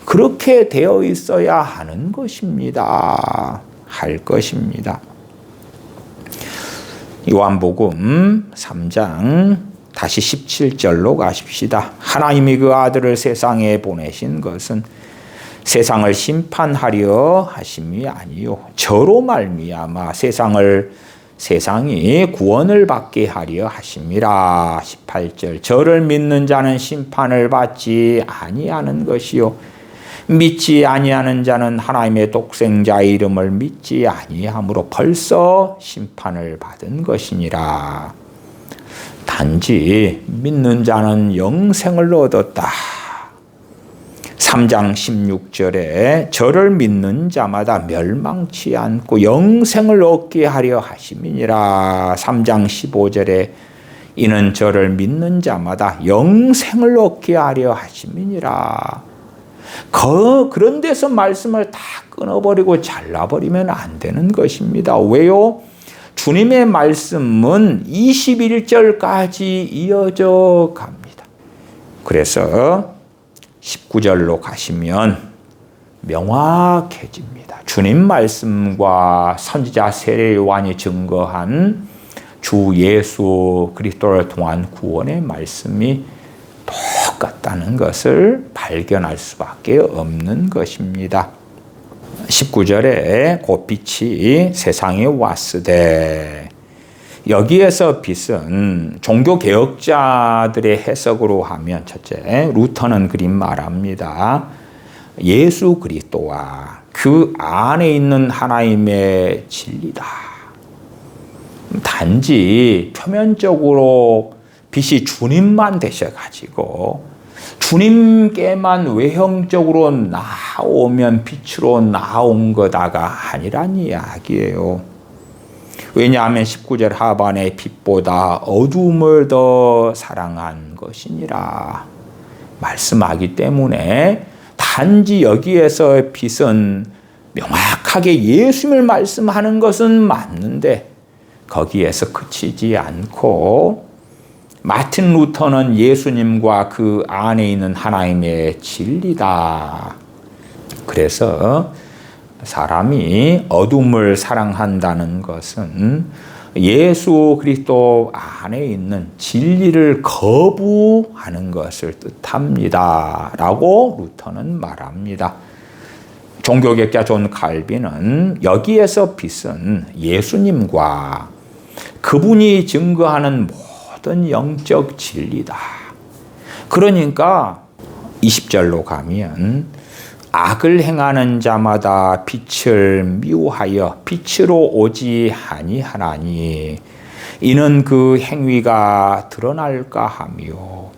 그렇게 되어 있어야 하는 것입니다. 할 것입니다. 요한복음 3장 다시 17절로 가십시다. 하나님이 그 아들을 세상에 보내신 것은 세상을 심판하려 하심이 아니요 저로 말미암아 세상이 구원을 받게 하려 하심이라. 18절 저를 믿는 자는 심판을 받지 아니하는 것이요 믿지 아니하는 자는 하나님의 독생자의 이름을 믿지 아니하므로 벌써 심판을 받은 것이니라. 단지 믿는 자는 영생을 얻었다. 3장 16절에 저를 믿는 자마다 멸망치 않고 영생을 얻게 하려 하심이니라. 3장 15절에 이는 저를 믿는 자마다 영생을 얻게 하려 하심이니라. 그런 데서 말씀을 다 끊어버리고 잘라버리면 안 되는 것입니다. 왜요? 주님의 말씀은 21절까지 이어져 갑니다. 그래서 19절로 가시면 명확해집니다. 주님 말씀과 선지자 세례 요한이 증거한 주 예수 그리스도를 통한 구원의 말씀이 똑같다는 것을 발견할 수밖에 없는 것입니다. 19절에 그 빛이 세상에 왔으되, 여기에서 빛은 종교개혁자들의 해석으로 하면 첫째, 루터는 그리 말합니다. 예수 그리스도와 그 안에 있는 하나님의 진리다. 단지 표면적으로 빛이 주님만 되셔가지고 주님께만 외형적으로 나오면 빛으로 나온 거다가 아니란 이야기예요. 왜냐하면 19절 하반에 빛보다 어둠을 더 사랑한 것이니라 말씀하기 때문에, 단지 여기에서 빛은 명확하게 예수님을 말씀하는 것은 맞는데 거기에서 그치지 않고, 마틴 루터는 예수님과 그 안에 있는 하나님의 진리다. 그래서 사람이 어둠을 사랑한다는 것은 예수 그리스도 안에 있는 진리를 거부하는 것을 뜻합니다. 라고 루터는 말합니다. 종교개혁자 존 칼빈은 여기에서 빛은 예수님과 그분이 증거하는 모든 영적 진리다. 그러니까 20절로 가면 악을 행하는 자마다 빛을 미워하여 빛으로 오지 아니하나니 이는 그 행위가 드러날까 하며,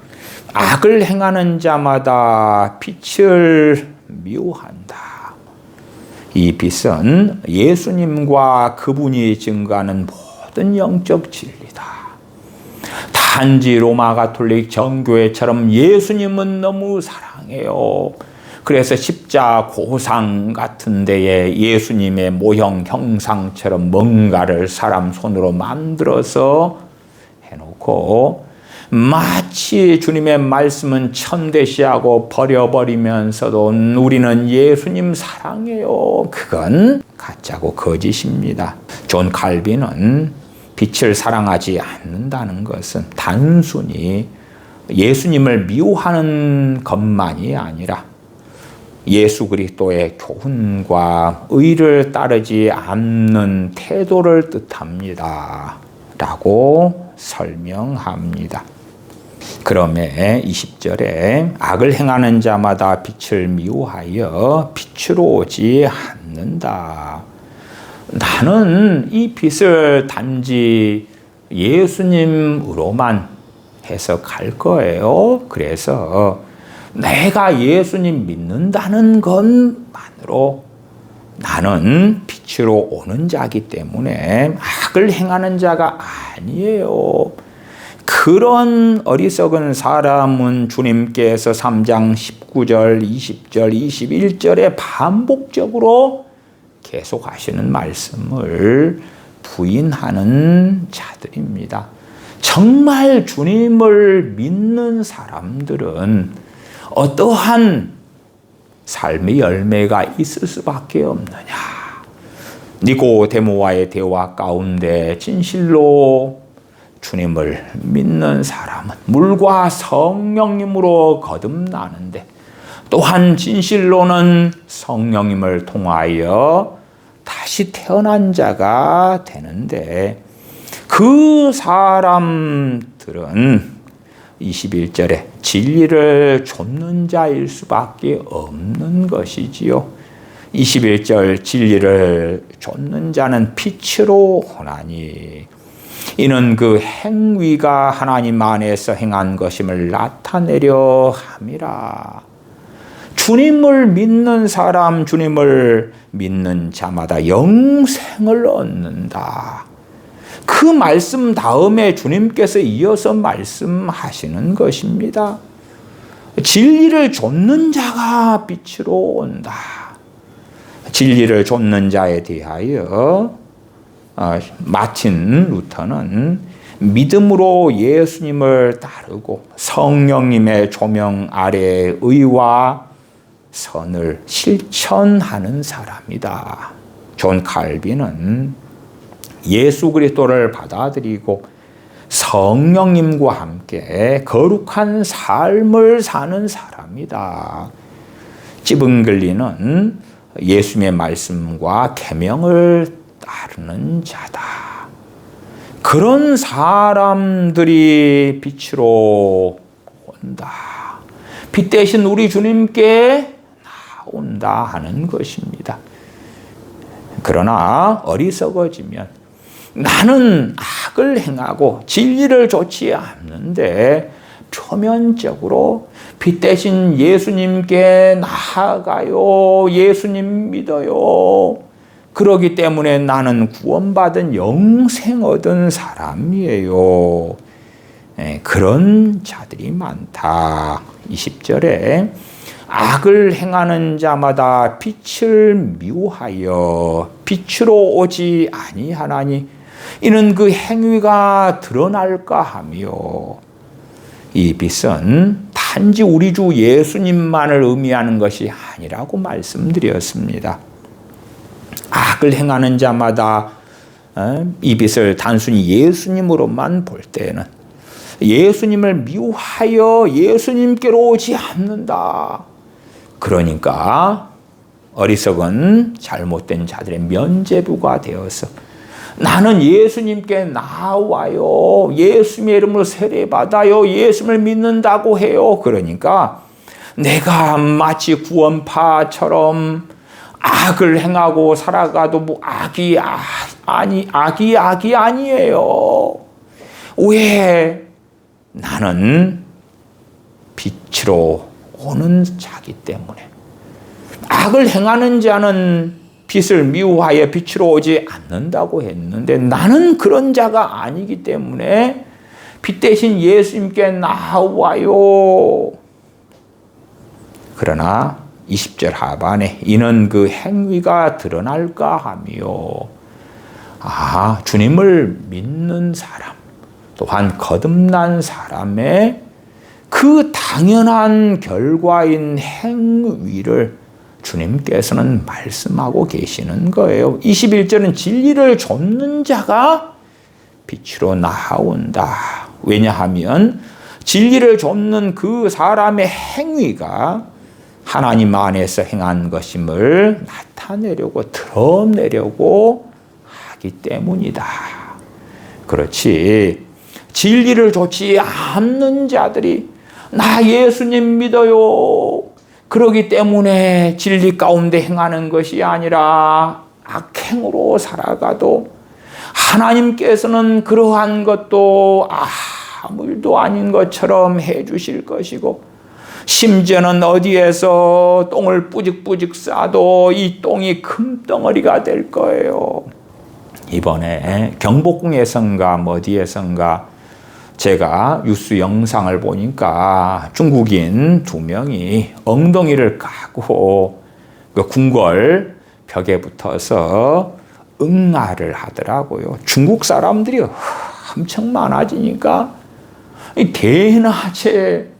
악을 행하는 자마다 빛을 미워한다. 이 빛은 예수님과 그분이 증거하는 모든 영적 진리다. 단지 로마 가톨릭 정교회처럼 예수님은 너무 사랑해요. 그래서 십자 고상 같은 데에 예수님의 모형 형상처럼 뭔가를 사람 손으로 만들어서 해놓고 마치 주님의 말씀은 천대시하고 버려버리면서도 우리는 예수님 사랑해요. 그건 가짜고 거짓입니다. 존 칼빈은 빛을 사랑하지 않는다는 것은 단순히 예수님을 미워하는 것만이 아니라 예수 그리스도의 교훈과 의를 따르지 않는 태도를 뜻합니다. 라고 설명합니다. 그러면 20절에 악을 행하는 자마다 빛을 미워하여 빛으로 오지 않는다. 나는 이 빛을 단지 예수님으로만 해석할 거예요. 그래서 내가 예수님 믿는다는 것만으로 나는 빛으로 오는 자이기 때문에 악을 행하는 자가 아니에요. 그런 어리석은 사람은 주님께서 3장 19절, 20절, 21절에 반복적으로 계속 하시는 말씀을 부인하는 자들입니다. 정말 주님을 믿는 사람들은 어떠한 삶의 열매가 있을 수밖에 없느냐. 니고데모와의 대화 가운데 진실로 주님을 믿는 사람은 물과 성령님으로 거듭나는데, 또한 진실로는 성령님을 통하여 다시 태어난 자가 되는데, 그 사람들은 21절에 진리를 좇는 자일 수밖에 없는 것이지요. 21절 진리를 좇는 자는 빛으로 오나니 이는 그 행위가 하나님 안에서 행한 것임을 나타내려 함이라. 주님을 믿는 사람, 주님을 믿는 자마다 영생을 얻는다. 그 말씀 다음에 주님께서 이어서 말씀하시는 것입니다. 진리를 좇는 자가 빛으로 온다. 진리를 좇는 자에 대하여 마틴 루터는 믿음으로 예수님을 따르고 성령님의 조명 아래 의와 선을 실천하는 사람이다. 존 칼빈은 예수 그리스도를 받아들이고 성령님과 함께 거룩한 삶을 사는 사람이다. 찌븐글리는 예수님의 말씀과 계명을 따르는 자다. 그런 사람들이 빛으로 온다. 빛 대신 우리 주님께 나온다 하는 것입니다. 그러나 어리석어지면 나는 악을 행하고 진리를 좇지 않는데 표면적으로 빛 대신 예수님께 나아가요. 예수님 믿어요. 그러기 때문에 나는 구원받은 영생 얻은 사람이에요. 그런 자들이 많다. 20절에 악을 행하는 자마다 빛을 미워하여 빛으로 오지 아니하나니 이는 그 행위가 드러날까 하며, 이 빛은 단지 우리 주 예수님만을 의미하는 것이 아니라고 말씀드렸습니다. 악을 행하는 자마다 이 빛을 단순히 예수님으로만 볼 때는 예수님을 미워하여 예수님께로 오지 않는다. 그러니까 어리석은 잘못된 자들의 면죄부가 되어서 나는 예수님께 나와요. 예수님의 이름으로 세례받아요. 예수님을 믿는다고 해요. 그러니까 내가 마치 구원파처럼 악을 행하고 살아가도 뭐 악이 아니에요. 왜? 나는 빛으로 오는 자기 때문에. 악을 행하는 자는 빛을 미워하여 빛으로 오지 않는다고 했는데 나는 그런 자가 아니기 때문에 빛 대신 예수님께 나와요. 그러나 20절 하반에 이는 그 행위가 드러날까 하며, 주님을 믿는 사람 또한 거듭난 사람의 그 당연한 결과인 행위를 주님께서는 말씀하고 계시는 거예요. 21절은 진리를 좇는 자가 빛으로 나온다. 왜냐하면 진리를 좇는 그 사람의 행위가 하나님 안에서 행한 것임을 나타내려고 드러내려고 하기 때문이다. 그렇지. 진리를 좇지 않는 자들이 나 예수님 믿어요. 그러기 때문에 진리 가운데 행하는 것이 아니라 악행으로 살아가도 하나님께서는 그러한 것도 아무 일도 아닌 것처럼 해 주실 것이고, 심지어는 어디에서 똥을 뿌직뿌직 싸도 이 똥이 금덩어리가 될 거예요. 이번에 경복궁에선가 어디에선가 제가 뉴스 영상을 보니까 중국인 2명이 엉덩이를 까고 그 궁궐 벽에 붙어서 응아를 하더라고요. 중국 사람들이 엄청 많아지니까 대낮에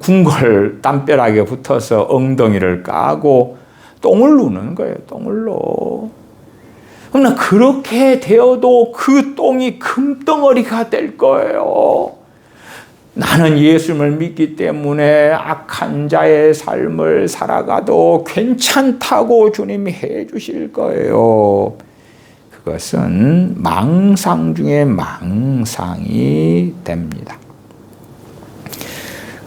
궁궐 담벼락에 붙어서 엉덩이를 까고 똥을 누는 거예요. 똥을 넣어. 그러나 그렇게 되어도 그 똥이 금덩어리가 될 거예요. 나는 예수님을 믿기 때문에 악한 자의 삶을 살아가도 괜찮다고 주님이 해 주실 거예요. 그것은 망상 중에 망상이 됩니다.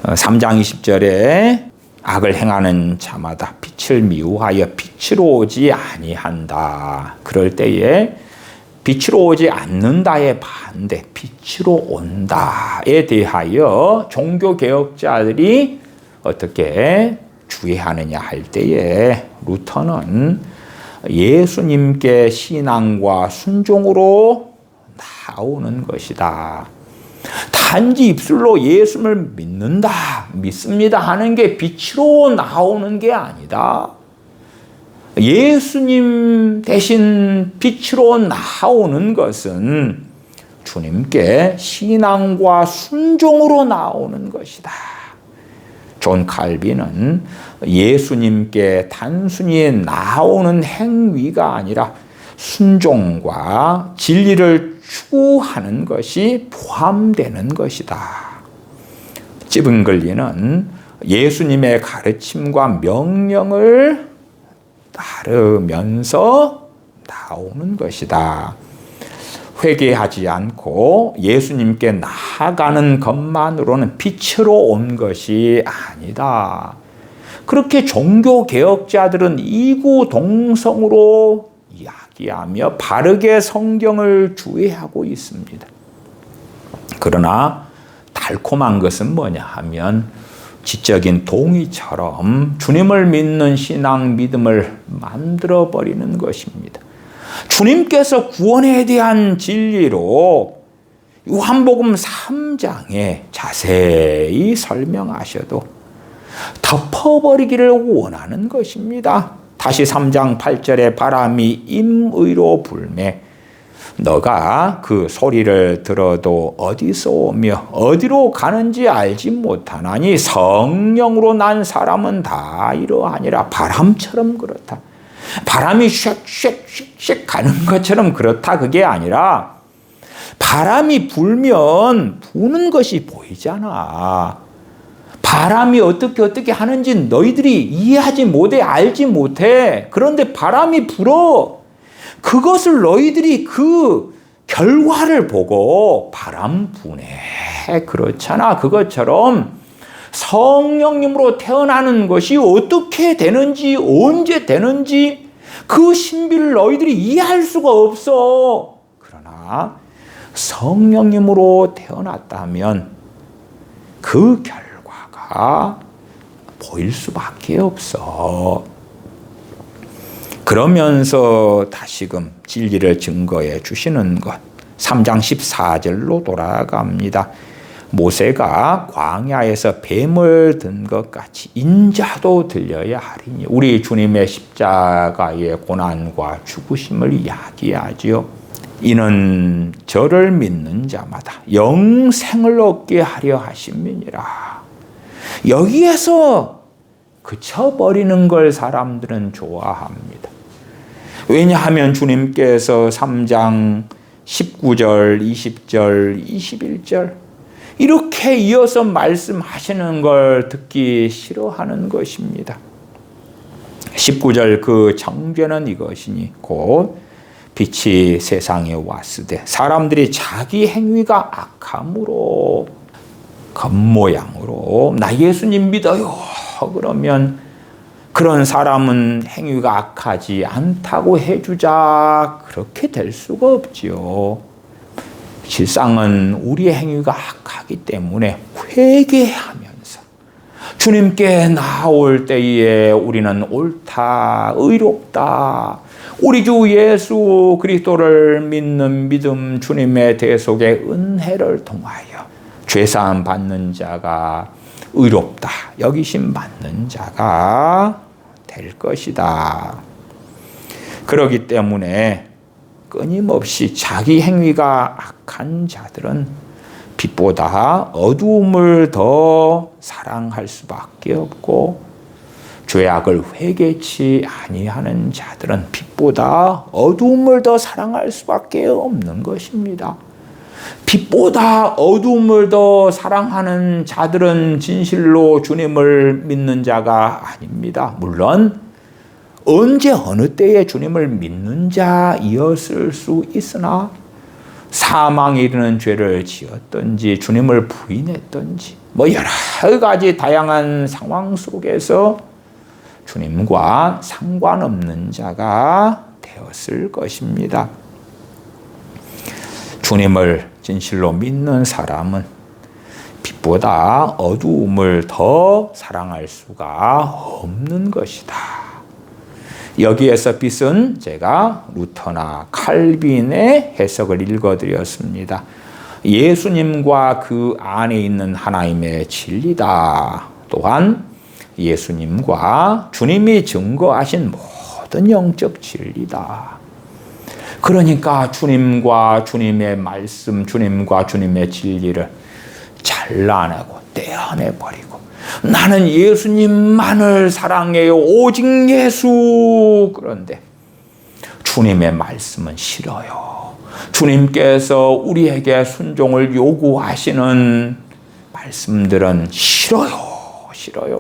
3장 20절에 악을 행하는 자마다 빛을 미워하여 빛으로 오지 아니한다. 그럴 때에 빛으로 오지 않는다의 반대, 빛으로 온다에 대하여 종교개혁자들이 어떻게 구애하느냐 할 때에 루터는 예수님께 신앙과 순종으로 나오는 것이다. 단지 입술로 예수를 믿는다, 믿습니다 하는 게 빛으로 나오는 게 아니다. 예수님 대신 빛으로 나오는 것은 주님께 신앙과 순종으로 나오는 것이다. 존 칼빈은 예수님께 단순히 나오는 행위가 아니라 순종과 진리를 추구하는 것이 포함되는 것이다. 찌븐글리는 예수님의 가르침과 명령을 따르면서 나오는 것이다. 회개하지 않고 예수님께 나아가는 것만으로는 빛으로 온 것이 아니다. 그렇게 종교개혁자들은 이구동성으로 이야기하며 바르게 성경을 주의하고 있습니다. 그러나 달콤한 것은 뭐냐 하면 지적인 동의처럼 주님을 믿는 신앙 믿음을 만들어버리는 것입니다. 주님께서 구원에 대한 진리로 요한복음 3장에 자세히 설명하셔도 덮어버리기를 원하는 것입니다. 다시 3장 8절에 바람이 임의로 불매 너가 그 소리를 들어도 어디서 오며 어디로 가는지 알지 못하나니 성령으로 난 사람은 다 이러하니라. 바람처럼 그렇다. 바람이 쉑쉑쉑쉑 가는 것처럼 그렇다. 그게 아니라 바람이 불면 부는 것이 보이잖아. 바람이 어떻게 하는지 너희들이 이해하지 못해, 알지 못해. 그런데 바람이 불어. 그것을 너희들이 그 결과를 보고 바람 부네. 그렇잖아. 그것처럼 성령님으로 태어나는 것이 어떻게 되는지, 언제 되는지 그 신비를 너희들이 이해할 수가 없어. 그러나 성령님으로 태어났다면 그 결과가 보일 수밖에 없어. 그러면서 다시금 진리를 증거해 주시는 것 3장 14절로 돌아갑니다. 모세가 광야에서 뱀을 든 것 같이 인자도 들려야 하리니. 우리 주님의 십자가의 고난과 죽으심을 이야기하지요. 이는 저를 믿는 자마다 영생을 얻게 하려 하심이니라. 여기에서 그쳐버리는 걸 사람들은 좋아합니다. 왜냐하면 주님께서 3장 19절, 20절, 21절 이렇게 이어서 말씀하시는 걸 듣기 싫어하는 것입니다. 19절 그 정죄는 이것이니 곧 빛이 세상에 왔으되 사람들이 자기 행위가 악함으로 겉모양으로 나 예수님 믿어요 그러면 그런 사람은 행위가 악하지 않다고 해주자. 그렇게 될 수가 없지요. 실상은 우리의 행위가 악하기 때문에 회개하면서 주님께 나올 때에 우리는 옳다, 의롭다, 우리 주 예수 그리스도를 믿는 믿음 주님의 대속의 은혜를 통하여 죄사함 받는 자가 의롭다, 여기심 받는 자가 될 것이다. 그렇기 때문에 끊임없이 자기 행위가 악한 자들은 빛보다 어두움을 더 사랑할 수밖에 없고 죄악을 회개치 아니하는 자들은 빛보다 어두움을 더 사랑할 수밖에 없는 것입니다. 빛보다 어두움을 더 사랑하는 자들은 진실로 주님을 믿는 자가 아닙니다. 물론 언제 어느 때에 주님을 믿는 자이었을 수 있으나 사망에 이르는 죄를 지었든지 주님을 부인했든지 여러 가지 다양한 상황 속에서 주님과 상관없는 자가 되었을 것입니다. 주님을 진실로 믿는 사람은 빛보다 어두움을 더 사랑할 수가 없는 것이다. 여기에서 빛은 제가 루터나 칼빈의 해석을 읽어드렸습니다. 예수님과 그 안에 있는 하나님의 진리다. 또한 예수님과 주님이 증거하신 모든 영적 진리다. 그러니까 주님과 주님의 말씀, 주님과 주님의 진리를 잘라내고 떼어내버리고 나는 예수님만을 사랑해요. 오직 예수. 그런데 주님의 말씀은 싫어요. 주님께서 우리에게 순종을 요구하시는 말씀들은 싫어요.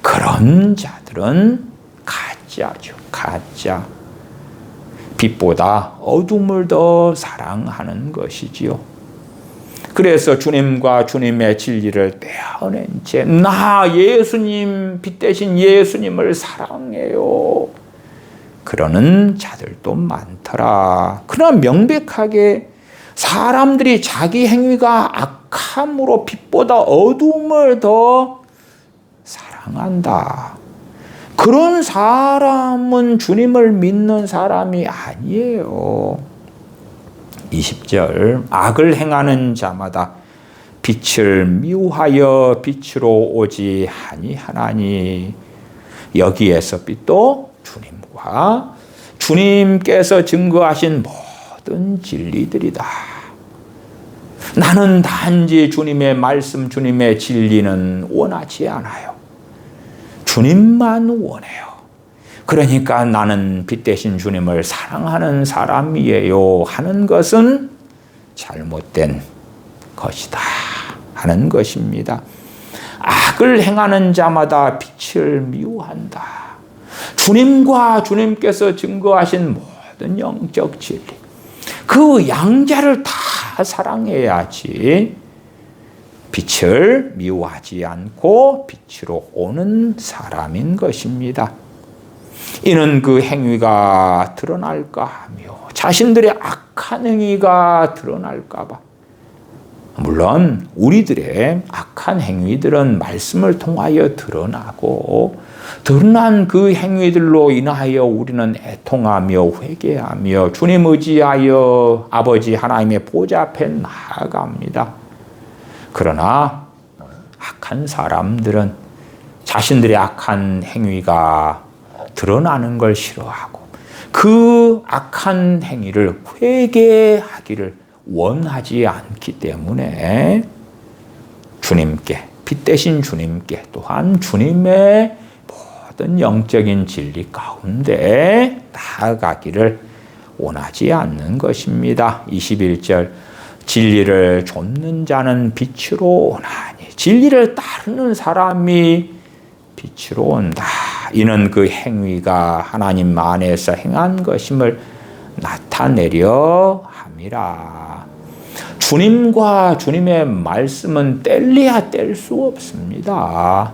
그런 자들은 가짜죠. 가짜. 빛보다 어둠을 더 사랑하는 것이지요. 그래서 주님과 주님의 진리를 떼어낸 채 나 예수님, 빛 대신 예수님을 사랑해요. 그러는 자들도 많더라. 그러나 명백하게 사람들이 자기 행위가 악함으로 빛보다 어둠을 더 사랑한다. 그런 사람은 주님을 믿는 사람이 아니에요. 20절 악을 행하는 자마다 빛을 미워하여 빛으로 오지 아니하나니 여기에서 빛도 주님과 주님께서 증거하신 모든 진리들이다. 나는 단지 주님의 말씀, 주님의 진리는 원하지 않아요. 주님만 원해요. 그러니까 나는 빛 대신 주님을 사랑하는 사람이에요 하는 것은 잘못된 것이다 하는 것입니다. 악을 행하는 자마다 빛을 미워한다. 주님과 주님께서 증거하신 모든 영적 진리, 그 양자를 다 사랑해야지 빛을 미워하지 않고 빛으로 오는 사람인 것입니다. 이는 그 행위가 드러날까 하며 자신들의 악한 행위가 드러날까 봐. 물론 우리들의 악한 행위들은 말씀을 통하여 드러나고 드러난 그 행위들로 인하여 우리는 애통하며 회개하며 주님 의지하여 아버지 하나님의 보좌 앞에 나아갑니다. 그러나 악한 사람들은 자신들의 악한 행위가 드러나는 걸 싫어하고 그 악한 행위를 회개하기를 원하지 않기 때문에 주님께, 빛 대신 주님께 또한 주님의 모든 영적인 진리 가운데 나아가기를 원하지 않는 것입니다. 21절 진리를 좇는 자는 빛으로 오나니 진리를 따르는 사람이 빛으로 온다. 이는 그 행위가 하나님 안에서 행한 것임을 나타내려 함이라. 주님과 주님의 말씀은 뗄래야 뗄 수 없습니다.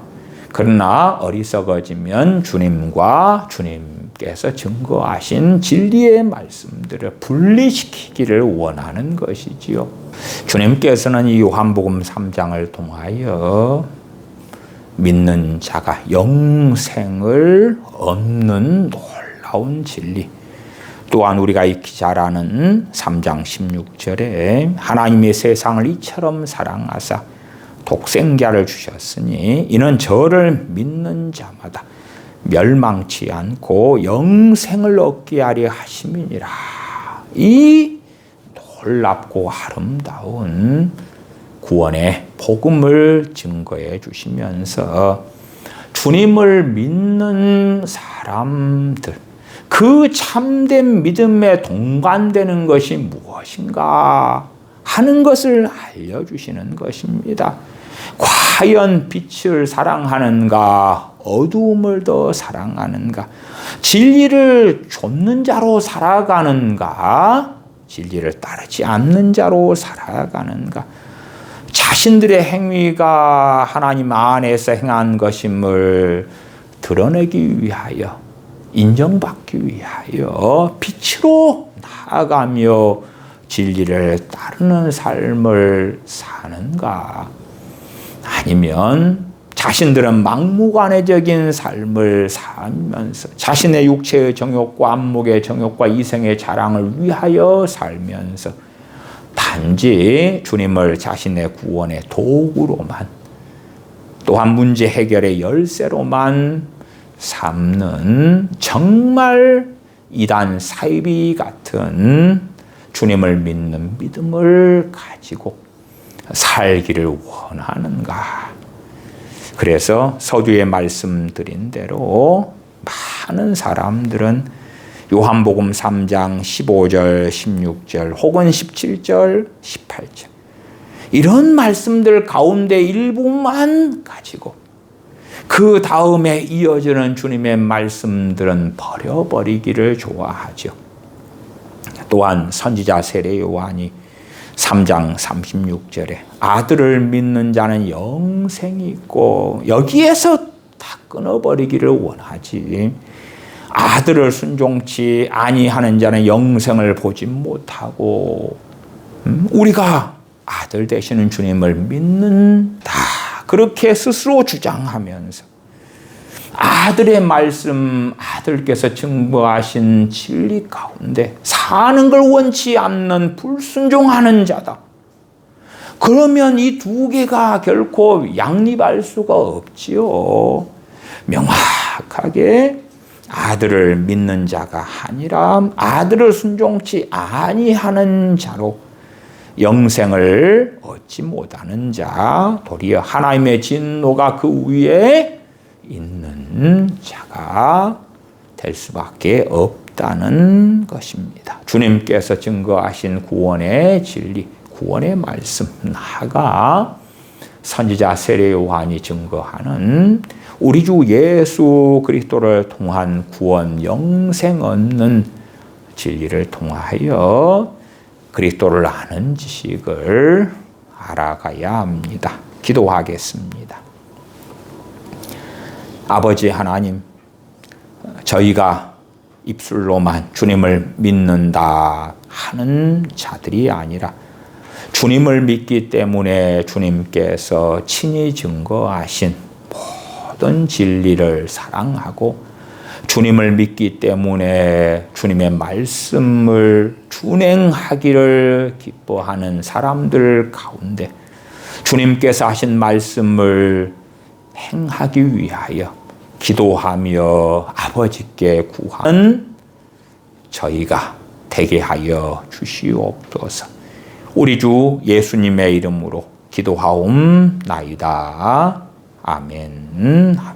그러나 어리석어지면 주님과 주님께서 증거하신 진리의 말씀들을 분리시키기를 원하는 것이지요. 주님께서는 이 요한복음 3장을 통하여 믿는 자가 영생을 얻는 놀라운 진리, 또한 우리가 익히 잘 아는 3장 16절에 하나님이 세상을 이처럼 사랑하사 독생자를 주셨으니 이는 저를 믿는 자마다 멸망치 않고 영생을 얻게 하려 하심이니라. 이 놀랍고 아름다운 구원의 복음을 증거해 주시면서 주님을 믿는 사람들, 그 참된 믿음에 동반되는 것이 무엇인가 하는 것을 알려주시는 것입니다. 과연 빛을 사랑하는가, 어두움을 더 사랑하는가, 진리를 좇는 자로 살아가는가, 진리를 따르지 않는 자로 살아가는가, 자신들의 행위가 하나님 안에서 행한 것임을 드러내기 위하여, 인정받기 위하여 빛으로 나아가며 진리를 따르는 삶을 사는가. 아니면 자신들은 막무가내적인 삶을 살면서 자신의 육체의 정욕과 안목의 정욕과 이생의 자랑을 위하여 살면서 단지 주님을 자신의 구원의 도구로만 또한 문제 해결의 열쇠로만 삼는 정말 이단 사이비 같은 주님을 믿는 믿음을 가지고 살기를 원하는가? 그래서 서두에 말씀드린 대로 많은 사람들은 요한복음 3장 15절, 16절 혹은 17절, 18절 이런 말씀들 가운데 일부만 가지고 그 다음에 이어지는 주님의 말씀들은 버려버리기를 좋아하죠. 또한 선지자 세례 요한이 3장 36절에 아들을 믿는 자는 영생이 있고 여기에서 다 끊어버리기를 원하지. 아들을 순종치 아니하는 자는 영생을 보지 못하고 우리가 아들 되시는 주님을 믿는다. 그렇게 스스로 주장하면서 아들의 말씀, 아들께서 증거하신 진리 가운데 사는 걸 원치 않는 불순종하는 자다. 그러면 이 두 개가 결코 양립할 수가 없지요. 명확하게 아들을 믿는 자가 아니라 아들을 순종치 아니하는 자로 영생을 얻지 못하는 자, 도리어 하나님의 진노가 그 위에 있는 자가 될 수밖에 없다는 것입니다. 주님께서 증거하신 구원의 진리, 구원의 말씀, 나아가 선지자 세례 요한이 증거하는 우리 주 예수 그리스도를 통한 구원, 영생 얻는 진리를 통하여 그리스도를 아는 지식을 알아가야 합니다. 기도하겠습니다. 아버지 하나님, 저희가 입술로만 주님을 믿는다 하는 자들이 아니라 주님을 믿기 때문에 주님께서 친히 증거하신 모든 진리를 사랑하고 주님을 믿기 때문에 주님의 말씀을 준행하기를 기뻐하는 사람들 가운데 주님께서 하신 말씀을 행하기 위하여 기도하며 아버지께 구하는 저희가 되게 하여 주시옵소서. 우리 주 예수님의 이름으로 기도하옵나이다. 아멘. 아멘.